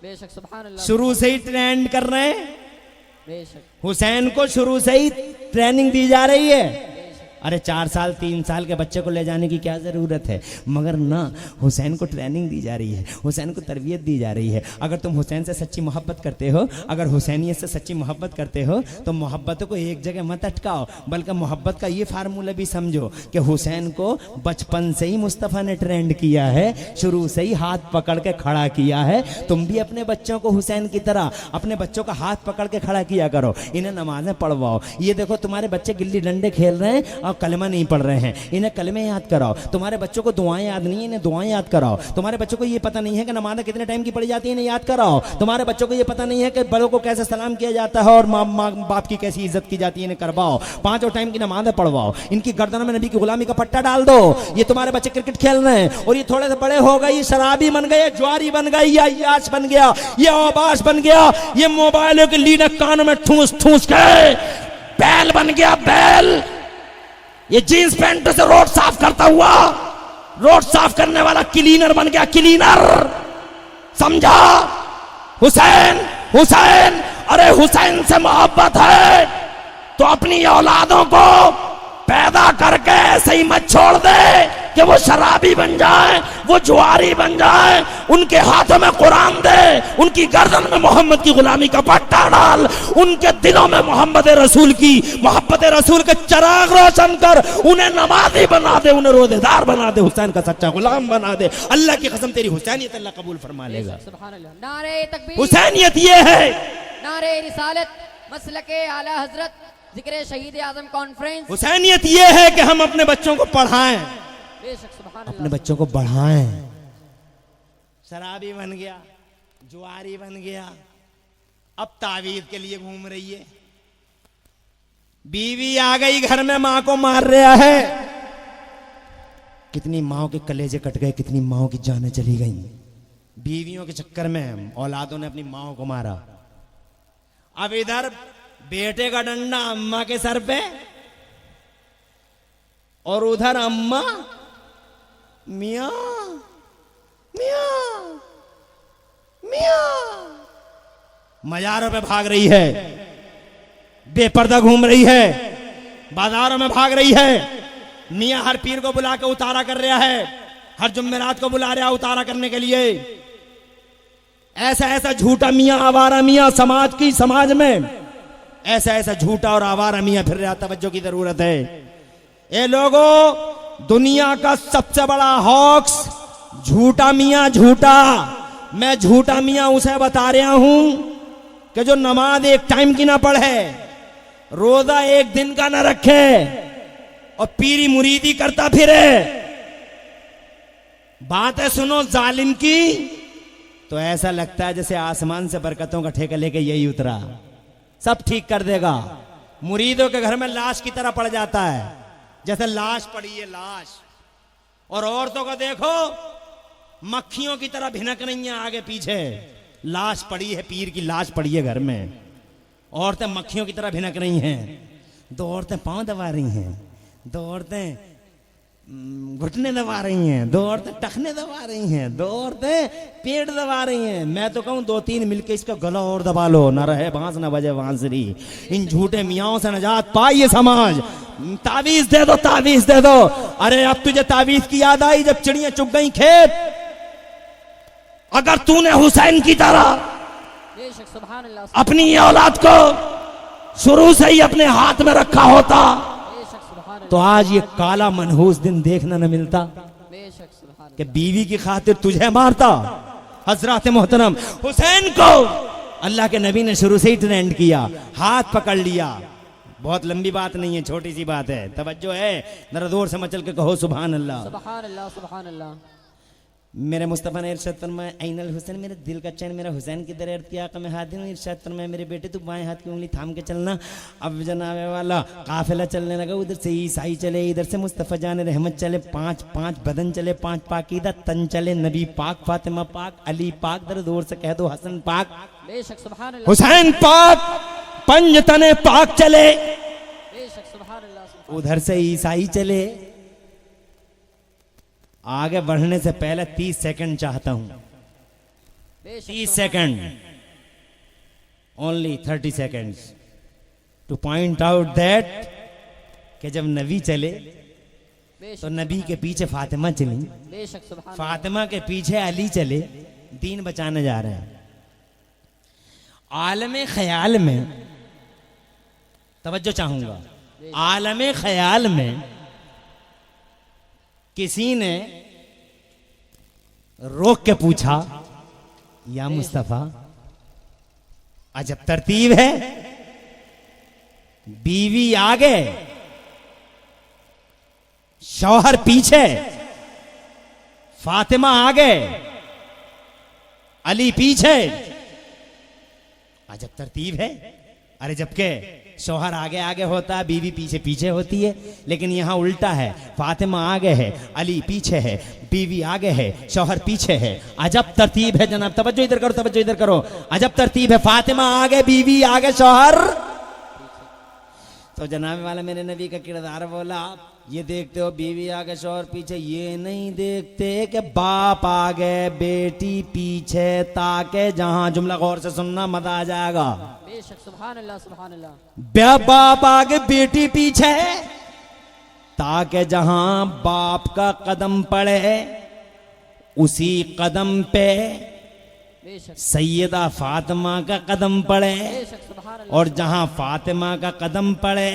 B: बेशक सुभान अल्लाह।
E: शुरू से ही ट्रेंड कर रहे हैं।
B: बेशक
E: हुसैन को शुरू से ही ट्रेनिंग दी जा रही है। अरे 4 साल 3 साल के बच्चे को ले जाने की क्या ज़रूरत है, मगर ना हुसैन को ट्रेनिंग दी जा रही है, हुसैन को तरबियत दी जा रही है। अगर तुम हुसैन से सच्ची मोहब्बत करते हो, अगर हुसैनियत से सच्ची मोहब्बत करते हो, तो मोहब्बतों को एक जगह मत अटकाओ, बल्कि मोहब्बत का ये फार्मूला भी समझो कि हुसैन को बचपन से ही मुस्तफ़ा ने ट्रेंड किया है, शुरू से ही हाथ पकड़ के खड़ा किया है। तुम भी अपने बच्चों को हुसैन की तरह अपने बच्चों का हाथ पकड़ के खड़ा किया करो, इन्हें नमाजें पढ़वाओ। ये देखो तुम्हारे बच्चे गिल्ली डंडे खेल रहे हैं और कलमा नहीं पढ़ रहे हैं, इन्हें कलमे याद कराओ। तुम्हारे बच्चों को दुआएं याद नहीं है, इन्हें दुआएं याद कराओ। तुम्हारे बच्चों को ये पता नहीं है कि नमाज़ कितने टाइम की पढ़ी जाती है, इन्हें याद कराओ। तुम्हारे बच्चों को ये पता नहीं है कि बड़ों को कैसे सलाम किया जाता है और माँ बाप की कैसी इज्जत की जाती है, इन्हें करवाओ। 5 टाइम की नमाज़ें पढ़वाओ, इनकी गर्दन में नबी की गुलामी का पट्टा डाल दो। ये तुम्हारे बच्चे क्रिकेट खेल रहे हैं और ये थोड़े से बड़े हो गए, ये शराबी बन गए, ज्वारी बन गई, या याश बन गया, ये आबाश बन गया, ये मोबाइलों के लीडर कानों में ठूस ठूस के बैल बन गया, बैल। ये जींस पैंट से रोड साफ करता हुआ, रोड साफ करने वाला क्लीनर बन गया, क्लीनर। समझा? हुसैन हुसैन, अरे हुसैन से मोहब्बत है तो अपनी औलादों को पैदा करके ऐसे ही मत छोड़ दे कि वो शराबी बन जाए, वो जुआरी बन जाए। उनके हाथों में कुरान दे, उनकी गर्दन में मोहम्मद की गुलामी का पट्टा डाल, उनके दिलों में मोहम्मद रसूल की मोहब्बत रसूल के चिराग रोशन कर, उन्हें नमाजी बना दे, उन्हें रोजेदार बना दे, हुसैन का सच्चा गुलाम बना दे। अल्लाह की कसम तेरी हुसैनियत अल्लाह कबूल फरमा लेगा।
B: सुभान अल्लाह। नारे तकबीर,
E: हुसैनियत ये है,
B: नारे रिसालत, मसलके आला हजरत, जिक्र शहीद आजम कॉन्फ्रेंस।
E: हुसैनियत ये है कि हम अपने बच्चों को पढ़ाएं,
B: बेशक सुभान
E: अपने
B: अल्लाह।
E: बच्चों को बढ़ाएं। शराबी बन गया, जुआरी बन गया, अब तावीज के लिए घूम रही है। बीवी आ गई घर में, मां को मार रहा है। कितनी माओ के कलेजे कट गए, कितनी माओ की जानें चली गई बीवियों के चक्कर में। औलादों ने अपनी माओ को मारा। अब इधर बेटे का डंडा अम्मा के सर पे और उधर अम्मा मियां मियां मियां मजारों पे भाग रही है, बेपर्दा घूम रही है, बाजारों में भाग रही है। मियां हर पीर को बुला के उतारा कर रहा है, हर जुम्मेरात को बुला रहा उतारा करने के लिए। ऐसा ऐसा झूठा मियां, आवारा मियां समाज में ऐसा ऐसा झूठा और आवारा मियां फिर रहा। तवज्जो की जरूरत है। ए लोगों, दुनिया का सबसे बड़ा हॉक्स झूठा मियां, झूठा। मैं झूठा मियां उसे बता रहा हूं कि जो नमाज एक टाइम की ना पढ़े, रोजा एक दिन का ना रखे और पीरी मुरीदी करता फिरे। बातें सुनो जालिम की तो ऐसा लगता है जैसे आसमान से बरकतों का ठेका लेके यही उतरा, सब ठीक कर देगा। मुरीदों के घर में लाश की तरह पड़ जाता है, जैसे लाश पड़ी है लाश। और औरतों को देखो, मक्खियों की तरह भिनक रही हैं आगे पीछे। लाश पड़ी है, पीर की लाश पड़ी है घर में, औरतें मक्खियों की तरह भिनक रही हैं। 2 औरतें पांव दबा रही हैं, 2 औरतें घुटने दबा रही हैं, 2 औरतें टखने दबा रही हैं, 2 औरतें पेट दबा रही हैं। मैं तो कहूं 2-3 मिलके इसका गला और दबा लो, ना रहे बांस ना बजे बांसुरी। इन झूठे मियाओं से निजात पाइए समाज। तावीज दे दो, तावीज दे दो। अरे अब तुझे तावीज की याद आई जब चिड़ियां चुग गई खेत। अगर तूने हुसैन की तरह
B: बेशक सुभान अल्लाह।
E: अपनी औलाद को शुरू से ही अपने हाथ में रखा होता
B: बेशक सुभान
E: तो आज ये काला मनहूस दिन देखना न मिलता
B: बेशक सुभान
E: कि बीवी की खातिर तुझे मारता। हजरत मोहतरम हुसैन को अल्लाह के नबी ने शुरू से ही ट्रेंड किया, हाथ पकड़ लिया। बहुत लंबी बात नहीं है, छोटी सी बात है। तवज्जो है, जरा जोर से मचल के कहो सुभान अल्लाह।
B: सुभान अल्लाह सुभान अल्लाह।
E: मेरे मुस्तफ़ा ने इरशाद फरमाया, ऐनल हुसैन, मेरे दिल का चैन मेरा हुसैन की तरह इर्तियाक़ में हादिर। इरशाद फरमाया, मेरे बेटे तू बाएं हाथ की उंगली थाम के चलना। अब जनाबे वाला काफिला चलने लगा, उधर से ईसाई चले, इधर से मुस्तफ़ा जान रहमत चले, 5 बदन चले, 5 पाकीदा तन चले। नबी पाक, फातिमा पाक, अली पाक, दर दूर से कह दो हसन पाक,
B: बेशक सुभान अल्लाह।
E: हुसैन पाक, 5 तने पाक चले।
B: बेशक सुभान अल्लाह।
E: उधर से ईसाई चले। आगे बढ़ने से पहले 30 सेकंड चाहता हूं, 30 second. Only 30 seconds two point out that कि जब नबी चले तो नबी के पीछे फातिमा चली,
B: बेशक सुभान
E: फातिमा के पीछे अली चले, दीन बचाने जा रहे हैं। आलम ख्याल में तवज्जो चाहूंगा, आलम ख्याल में किसी ने रोक के पूछा, या मुस्तफा अजब तरतीब है, बीवी आगे शौहर पीछे, फातिमा आगे अली पीछे, अजब तरतीब है। अरे जबकि शौहर आगे आगे होता है, बीवी पीछे पीछे होती है, लेकिन यहां उल्टा है, फातिमा आगे है, अली पीछे है, बीवी आगे है, शौहर पीछे है। अजब तरतीब है जनाब, तवज्जो इधर करो, तवज्जो इधर करो, अजब तरतीब है, फातिमा आगे, बीवी आगे, शौहर। तो जनाब वाला मेरे नबी का किरदार बोला, ये देखते हो बीवी आगे शौहर पीछे, ये नहीं देखते कि बाप आगे बेटी पीछे, ताकि जहां, जुमला गौर से सुनना मजा आ जाएगा,
B: बेशक सुभान अल्लाह,
E: बाप आगे बेटी पीछे, ताकि जहां बाप का कदम पड़े उसी कदम पे
B: बेशक
E: सैयदा फातिमा का कदम पड़े,
B: बेशक सुभान अल्लाह,
E: और जहां फातिमा का कदम पड़े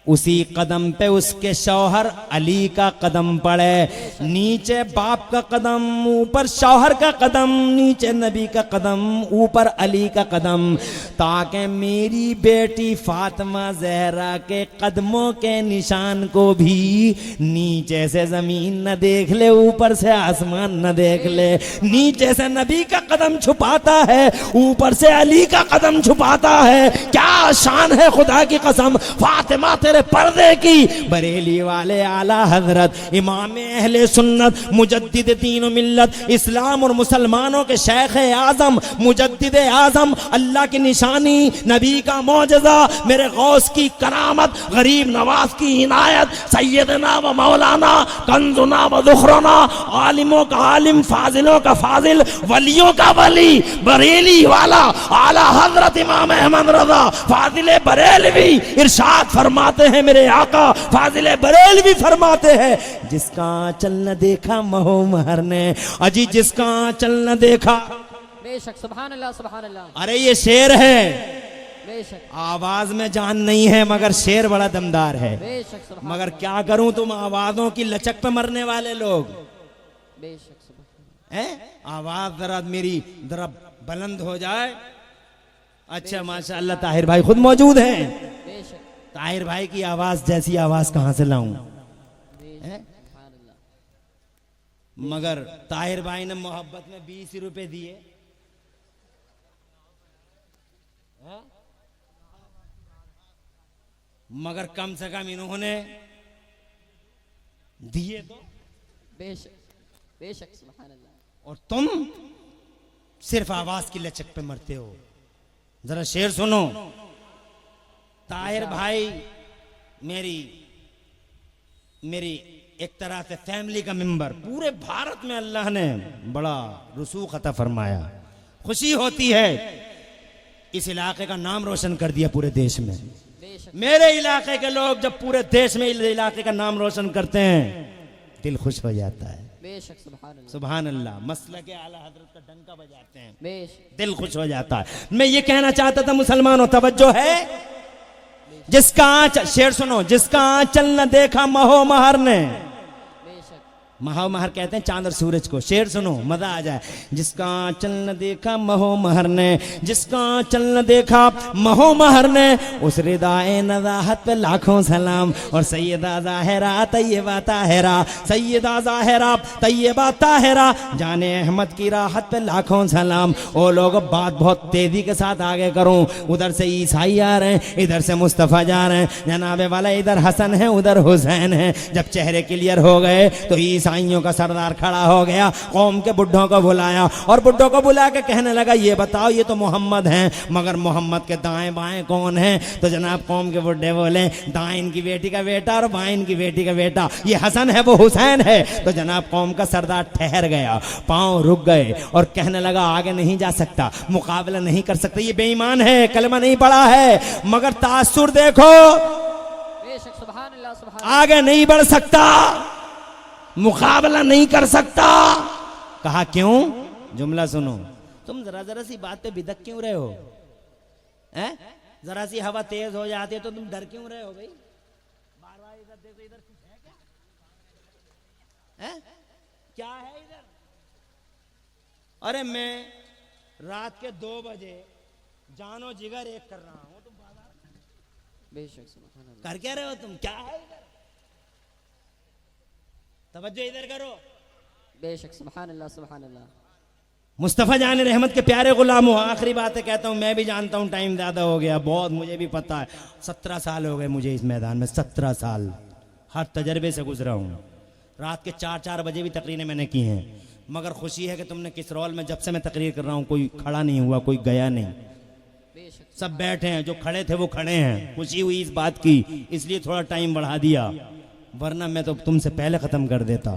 E: उसी कदम पे उसके शौहर अली का कदम पड़े। नीचे बाप का कदम, ऊपर शौहर का कदम, नीचे नबी का कदम, ऊपर अली का कदम, ताकि मेरी बेटी फातिमा जहरा के कदमों के निशान को भी नीचे से जमीन न देख ले, ऊपर से आसमान न देख ले। नीचे से नबी का कदम छुपाता है, ऊपर से अली का कदम छुपाता है। क्या शान है खुदा की कसम, फातिमा तेरे पर्दे की। बरेली वाले आला हजरत इमाम अहले सुन्नत मुजद्दिद दीन व मिल्लत, इस्लाम और मुसलमानों के शेख आजम, मुजद्दिद आजम, अल्लाह की निशानी, नबी का मौजज़ा, मेरे गौस की करामत, गरीब नवाज की इनायत, सैयदना व मौलाना, कंजुना व दुखरना, आलिमों का आलिम, फाजिलों का फाजिल, वलियों का वली, बरेली वाला आला हजरत इमाम अहमद रजा फाजिल बरेलवी इरशाद फरमाते हैं, मेरे आका फाजिल बरेलवी फरमाते हैं, जिसका आंचल न देखा महो महर ने, अजी जिसका आंचल न देखा।
B: बेशक सुभान अल्लाह, सुभान अल्लाह,
E: अरे ये शेर है,
B: बेशक
E: आवाज में जान नहीं है मगर शेर बड़ा दमदार है।
B: बेशक सुभान,
E: मगर क्या करूं, तुम आवाजों की लचक पे मरने वाले लोग
B: बेशक सुभान,
E: हैं। आवाज जरा मेरी जरा बुलंद हो जाए। अच्छा माशाअल्लाह ताहिर भाई खुद मौजूद हैं।
B: बेशक
E: ताहिर भाई की आवाज जैसी आवाज कहां से लाऊं,
B: सुभान अल्लाह,
E: मगर ताहिर भाई ने मोहब्बत में 20 रुपए दिए, मगर कम से कम इन्होंने दिए तो,
B: बेशक बेशक सुभान अल्लाह,
E: और तुम सिर्फ आवाज की लचक पे मरते हो। जरा शेर सुनो। ताहिर भाई मेरी एक तरह से फैमिली का मेंबर, पूरे भारत में अल्लाह ने बड़ा रसूख अता फरमाया, खुशी होती है। इस इलाके का नाम रोशन कर दिया पूरे देश में।
B: बेशक
E: मेरे इलाके के लोग जब पूरे देश में इस इलाके का नाम रोशन करते हैं, दिल खुश हो जाता है।
B: बेशक सुभान अल्लाह,
E: सुभान अल्लाह, मसलक के आला हजरत का डंका बजाते हैं,
B: बेशक
E: दिल खुश हो जाता है। मैं ये कहना चाहता था मुसलमानों, तवज्जो है, जिसका आंचल, शेर सुनो, जिसका आंचल न देखा महो महर ने,
B: बेशक
E: महो महर कहते हैं चांद और सूरज को। शेर सुनो मजा आ जाए। जिसका आंचल न देखा महो महर ने, जिसका आंचल न देखा महो महर ने, उस रिदाए नज़ाहत पे लाखों सलाम। और सैयदा ज़ाहिरा तैयबा ताहिरा, सैयदा ज़ाहिरा तैयबा ताहिरा, जाने अहमद की राहत पे लाखों सलाम। ओ लोग बात बहुत तेजी के साथ आगे करूं, उधर से ईसाई आ रहे हैं, इधर से मुस्तफ़ा जा रहे हैं, जनाबे वाला इधर हसन है उधर हुसैन है। जब चेहरे क्लियर हो गए तो ईसा ईसाइयों का सरदार खड़ा हो गया, कौम के बुढ़ों को बुलाया और बुढ़ों को बुला के कहने लगा ये बताओ ये तो मोहम्मद हैं, मगर मोहम्मद के दाएं बाएं कौन हैं? तो जनाब कौम के बुढ़े बोले दाएं इनकी बेटी का बेटा और बाएं इनकी बेटी का बेटा, ये हसन है वो हुसैन है। तो जनाब कौम का सरदार ठहर गया, पांव रुक गए और कहने लगा आगे नहीं जा सकता, मुकाबला नहीं कर सकता, ये बेईमान है, कलमा नहीं पड़ा है, मगर तासुर देखो
B: बेशक सुभान अल्लाह सुभान
E: आगे नहीं बढ़ सकता, मुकाबला नहीं कर सकता। कहा क्यों? जुमला सुनो, तुम जरा जरा सी बात पे बिदक क्यों रहे हो? हैं? जरा सी हवा तेज हो जाती है तो तुम डर क्यों रहे हो भाई? बार बार इधर देखो, इधर कुछ है क्या? हैं? क्या है इधर? अरे मैं रात के 2 बजे जानो जिगर एक कर रहा हूं, तुम
B: बेशक सुभान अल्लाह
E: कर क्या रहे हो तुम? क्या है इधर? तवज्जो इधर करो।
B: बेशक सुभान अल्लाह सुभान अल्लाह।
E: मुस्तफ़ा जान रहमत के प्यारे गुलाम हो, आखिरी बातें कहता हूँ, मैं भी जानता हूँ टाइम ज़्यादा हो गया, बहुत मुझे भी पता है, 17 साल हो गए मुझे इस मैदान में, 17 साल हर तजर्बे से गुजरा हूँ। रात के 4-4 बजे भी तकरीरें मैंने की हैं, मगर खुशी है कि तुमने किस रोल में, जब से मैं तकरीर कर रहा हूँ कोई खड़ा नहीं हुआ, कोई गया नहीं,
B: बेशक
E: सब बैठे हैं, जो खड़े थे वो खड़े हैं। खुशी हुई इस बात की, इसलिए थोड़ा टाइम बढ़ा दिया, वरना मैं तो तुमसे पहले ख़त्म कर देता।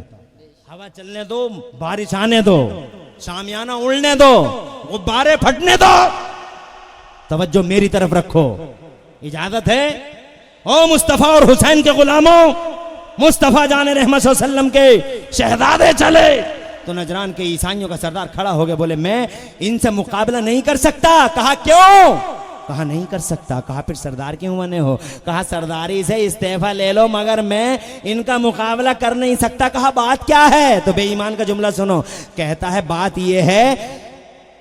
E: हवा चलने दो, बारिश आने दो, शामियाना उड़ने दो, गुब्बारे फटने दो, तवज्जो मेरी तरफ रखो, इजाजत है? ओ मुस्तफ़ा और हुसैन के गुलामों, मुस्तफ़ा जान रहमत सल्लम के शहजादे चले तो नजरान के ईसाइयों का सरदार खड़ा हो गया, बोले मैं इनसे मुकाबला नहीं कर सकता। कहा क्यों? कहा नहीं कर सकता। कहा फिर सरदार क्यों बने हो? कहा सरदारी से इस्तीफा ले लो, मगर मैं इनका मुकाबला कर नहीं सकता। कहा बात क्या है? तो बेईमान का जुमला सुनो, कहता है बात यह है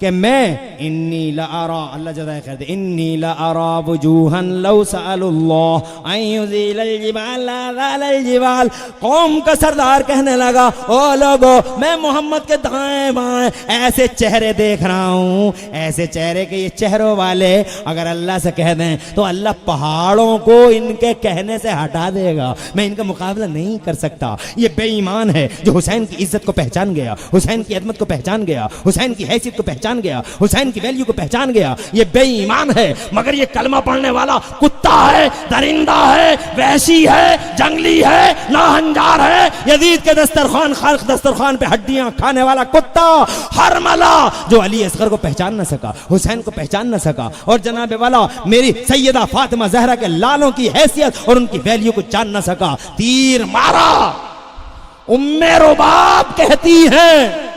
E: कि मैं इन्नी ला अरा, अल्लाह जज़ा कर दे, इन्नी ला अरा वजूहन लौ सअलुल्लाह अन युज़ीलल जिबाल ला ज़ालल जिबाल। कौम का सरदार कहने लगा ओ लोगो, मैं मोहम्मद के दाएं बाएं ऐसे चेहरे देख रहा हूँ, ऐसे चेहरे के ये चेहरों वाले अगर अल्लाह से कह दें तो अल्लाह पहाड़ों को इनके कहने से हटा देगा, मैं इनका मुकाबला नहीं कर सकता। ये बेईमान है जो हुसैन की इज्जत को पहचान गया, हुसैन की अदमत को पहचान गया, हुसैन की हैसियत को पहचान गया, हुसैन की वैल्यू को पहचान गया। ये बेईमान है, मगर ये कलमा पढ़ने वाला कुत्ता है, दरिंदा है, वहशी है, जंगली है, नाहंजार है, यजीद के दस्तरखान खालिक दस्तरखान पे हड्डियां खाने वाला कुत्ता, हरमला जो अली असगर को पहचान न सका, हुसैन को पहचान न सका, और जनाबे वाला मेरी सैयदा फातिमा जहरा के लालों की हैसियत और उनकी वैल्यू को जान न सका। तीर मारा, उम्मे रुबाब कहती हैं,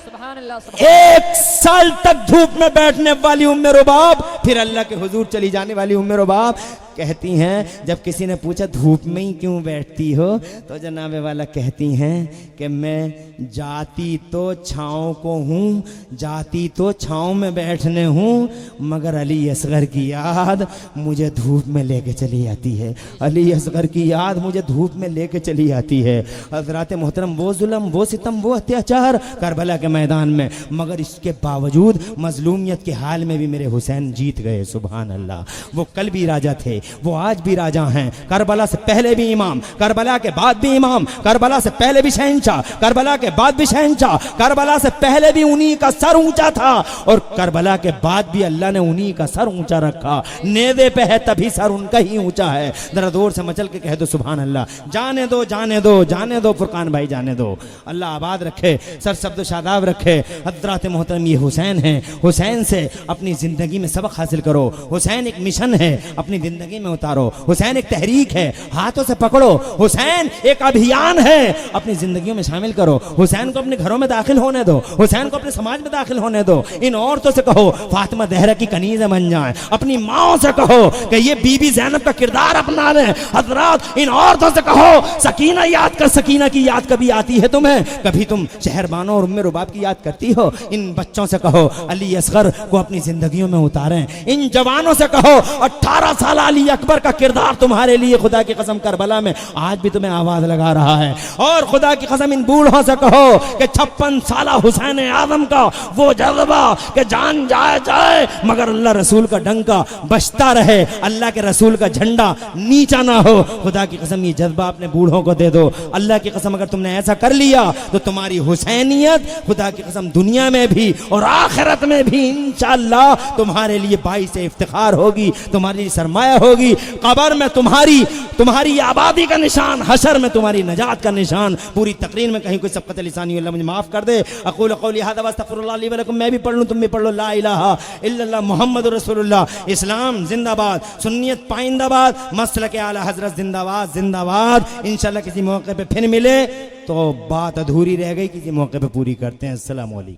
B: सुभान अल्लाह
E: 1 साल तक धूप में बैठने वाली उम्मे रुबाब, फिर अल्लाह के हुजूर चली जाने वाली उम्मे रुबाब कहती हैं, जब किसी ने पूछा धूप में ही क्यों बैठती हो, तो जनाबे वाला कहती हैं कि मैं जाती तो छाँव को हूँ, जाती तो छाँव में बैठने हूँ, मगर अली असगर की याद मुझे धूप में लेके चली आती है, अली असगर की याद मुझे धूप में लेके चली आती है। हज़रात मोहतरम, वो जुल्म, वो सितम, वो अत्याचार करबला के मैदान में, मगर इसके बावजूद मजलूमियत के हाल में भी मेरे हुसैन जीत गए। सुभान अल्लाह। वो कल भी राजा थे, वो आज भी राजा हैं, करबला से पहले भी इमाम, करबला के बाद भी इमाम, करबला से पहले भी शहंशाह, करबला के बाद भी शहंशाह, करबला से पहले भी उन्हीं का सर ऊंचा था और करबला के बाद भी अल्लाह ने उन्हीं का सर ऊंचा रखा। नेदे पे है तभी सर उनका ही ऊंचा है। जरा जोर से मचल के कह दो सुभान अल्लाह। जाने दो, जाने दो, जाने दो फुरकान भाई, जाने दो। अल्लाह आबाद रखे, सर शब्द शादाब रखे। हज़रात मोहतरम, ये हुसैन है, हुसैन से अपनी जिंदगी में सबक हासिल करो। हुसैन एक मिशन है, अपनी जिंदगी में उतारो। हुसैन एक तहरीक है, हाथों से पकड़ो। हुसैन एक अभियान है, अपनी जिंदगियों में शामिल करो। हुसैन को अपने घरों में दाखिल होने दो, हुसैन को अपने समाज में दाखिल होने दो। इन औरतों से कहो फातिमा ज़हरा की कनीज़ बन जाएं, अपनी माओ से कहो कि ये बीबी ज़ैनब का किरदार अपना लें। हज़रात, इन औरतों से कहो सकीना याद कर, सकीना की याद कभी आती है तुम्हें? कभी तुम शहरबानो और उम्मे रुबाब की याद करती हो? इन बच्चों से कहो अली असगर को अपनी जिंदगियों में उतारें। इन जवानों से कहो 18 साल अली अली अकबर का किरदार तुम्हारे लिए खुदा की कसम करबला में आज भी तुम्हें आवाज लगा रहा है। और खुदा की कसम इन बूढ़ों से कहो कि 56 साला हुसैन आजम का वो जज्बा कि जान जाए मगर अल्लाह रसूल का डंका बचता रहे, अल्लाह के रसूल का झंडा नीचा ना हो। खुदा की कसम ये जज्बा अपने बूढ़ों को दे दो। अल्लाह की कसम अगर तुमने ऐसा कर लिया तो तुम्हारी हुसैनियत खुदा की कसम दुनिया में भी और आखिरत में भी इंशाअल्लाह तुम्हारे लिए बाइस से इफ्तिखार होगी, तुम्हारे लिए सरमाया होगी। कब्र में तुम्हारी आबादी का निशान, हशर में तुम्हारी नजात का निशान। पूरी तकरीर में कहीं कोई सबकत लिसानी अल्लाह मुझे माफ कर दे। अक़ूलु क़ौली हाज़ा व अस्तग़फ़िरुल्लाह ली व लकुम। मैं भी पढ़ लूँ, तुम भी पढ़ लो। ला इलाहा इल्लल्लाह मुहम्मदुर रसूलुल्लाह। इस्लाम जिंदाबाद, सुन्नियत पाइंदाबाद, मसलक आला हजरत जिंदाबाद जिंदाबाद। इंशाअल्लाह किसी मौके पे फिर मिले तो बात अधूरी रह गई, किसी मौके पे पूरी करते हैं। अस्सलाम वालेकुम।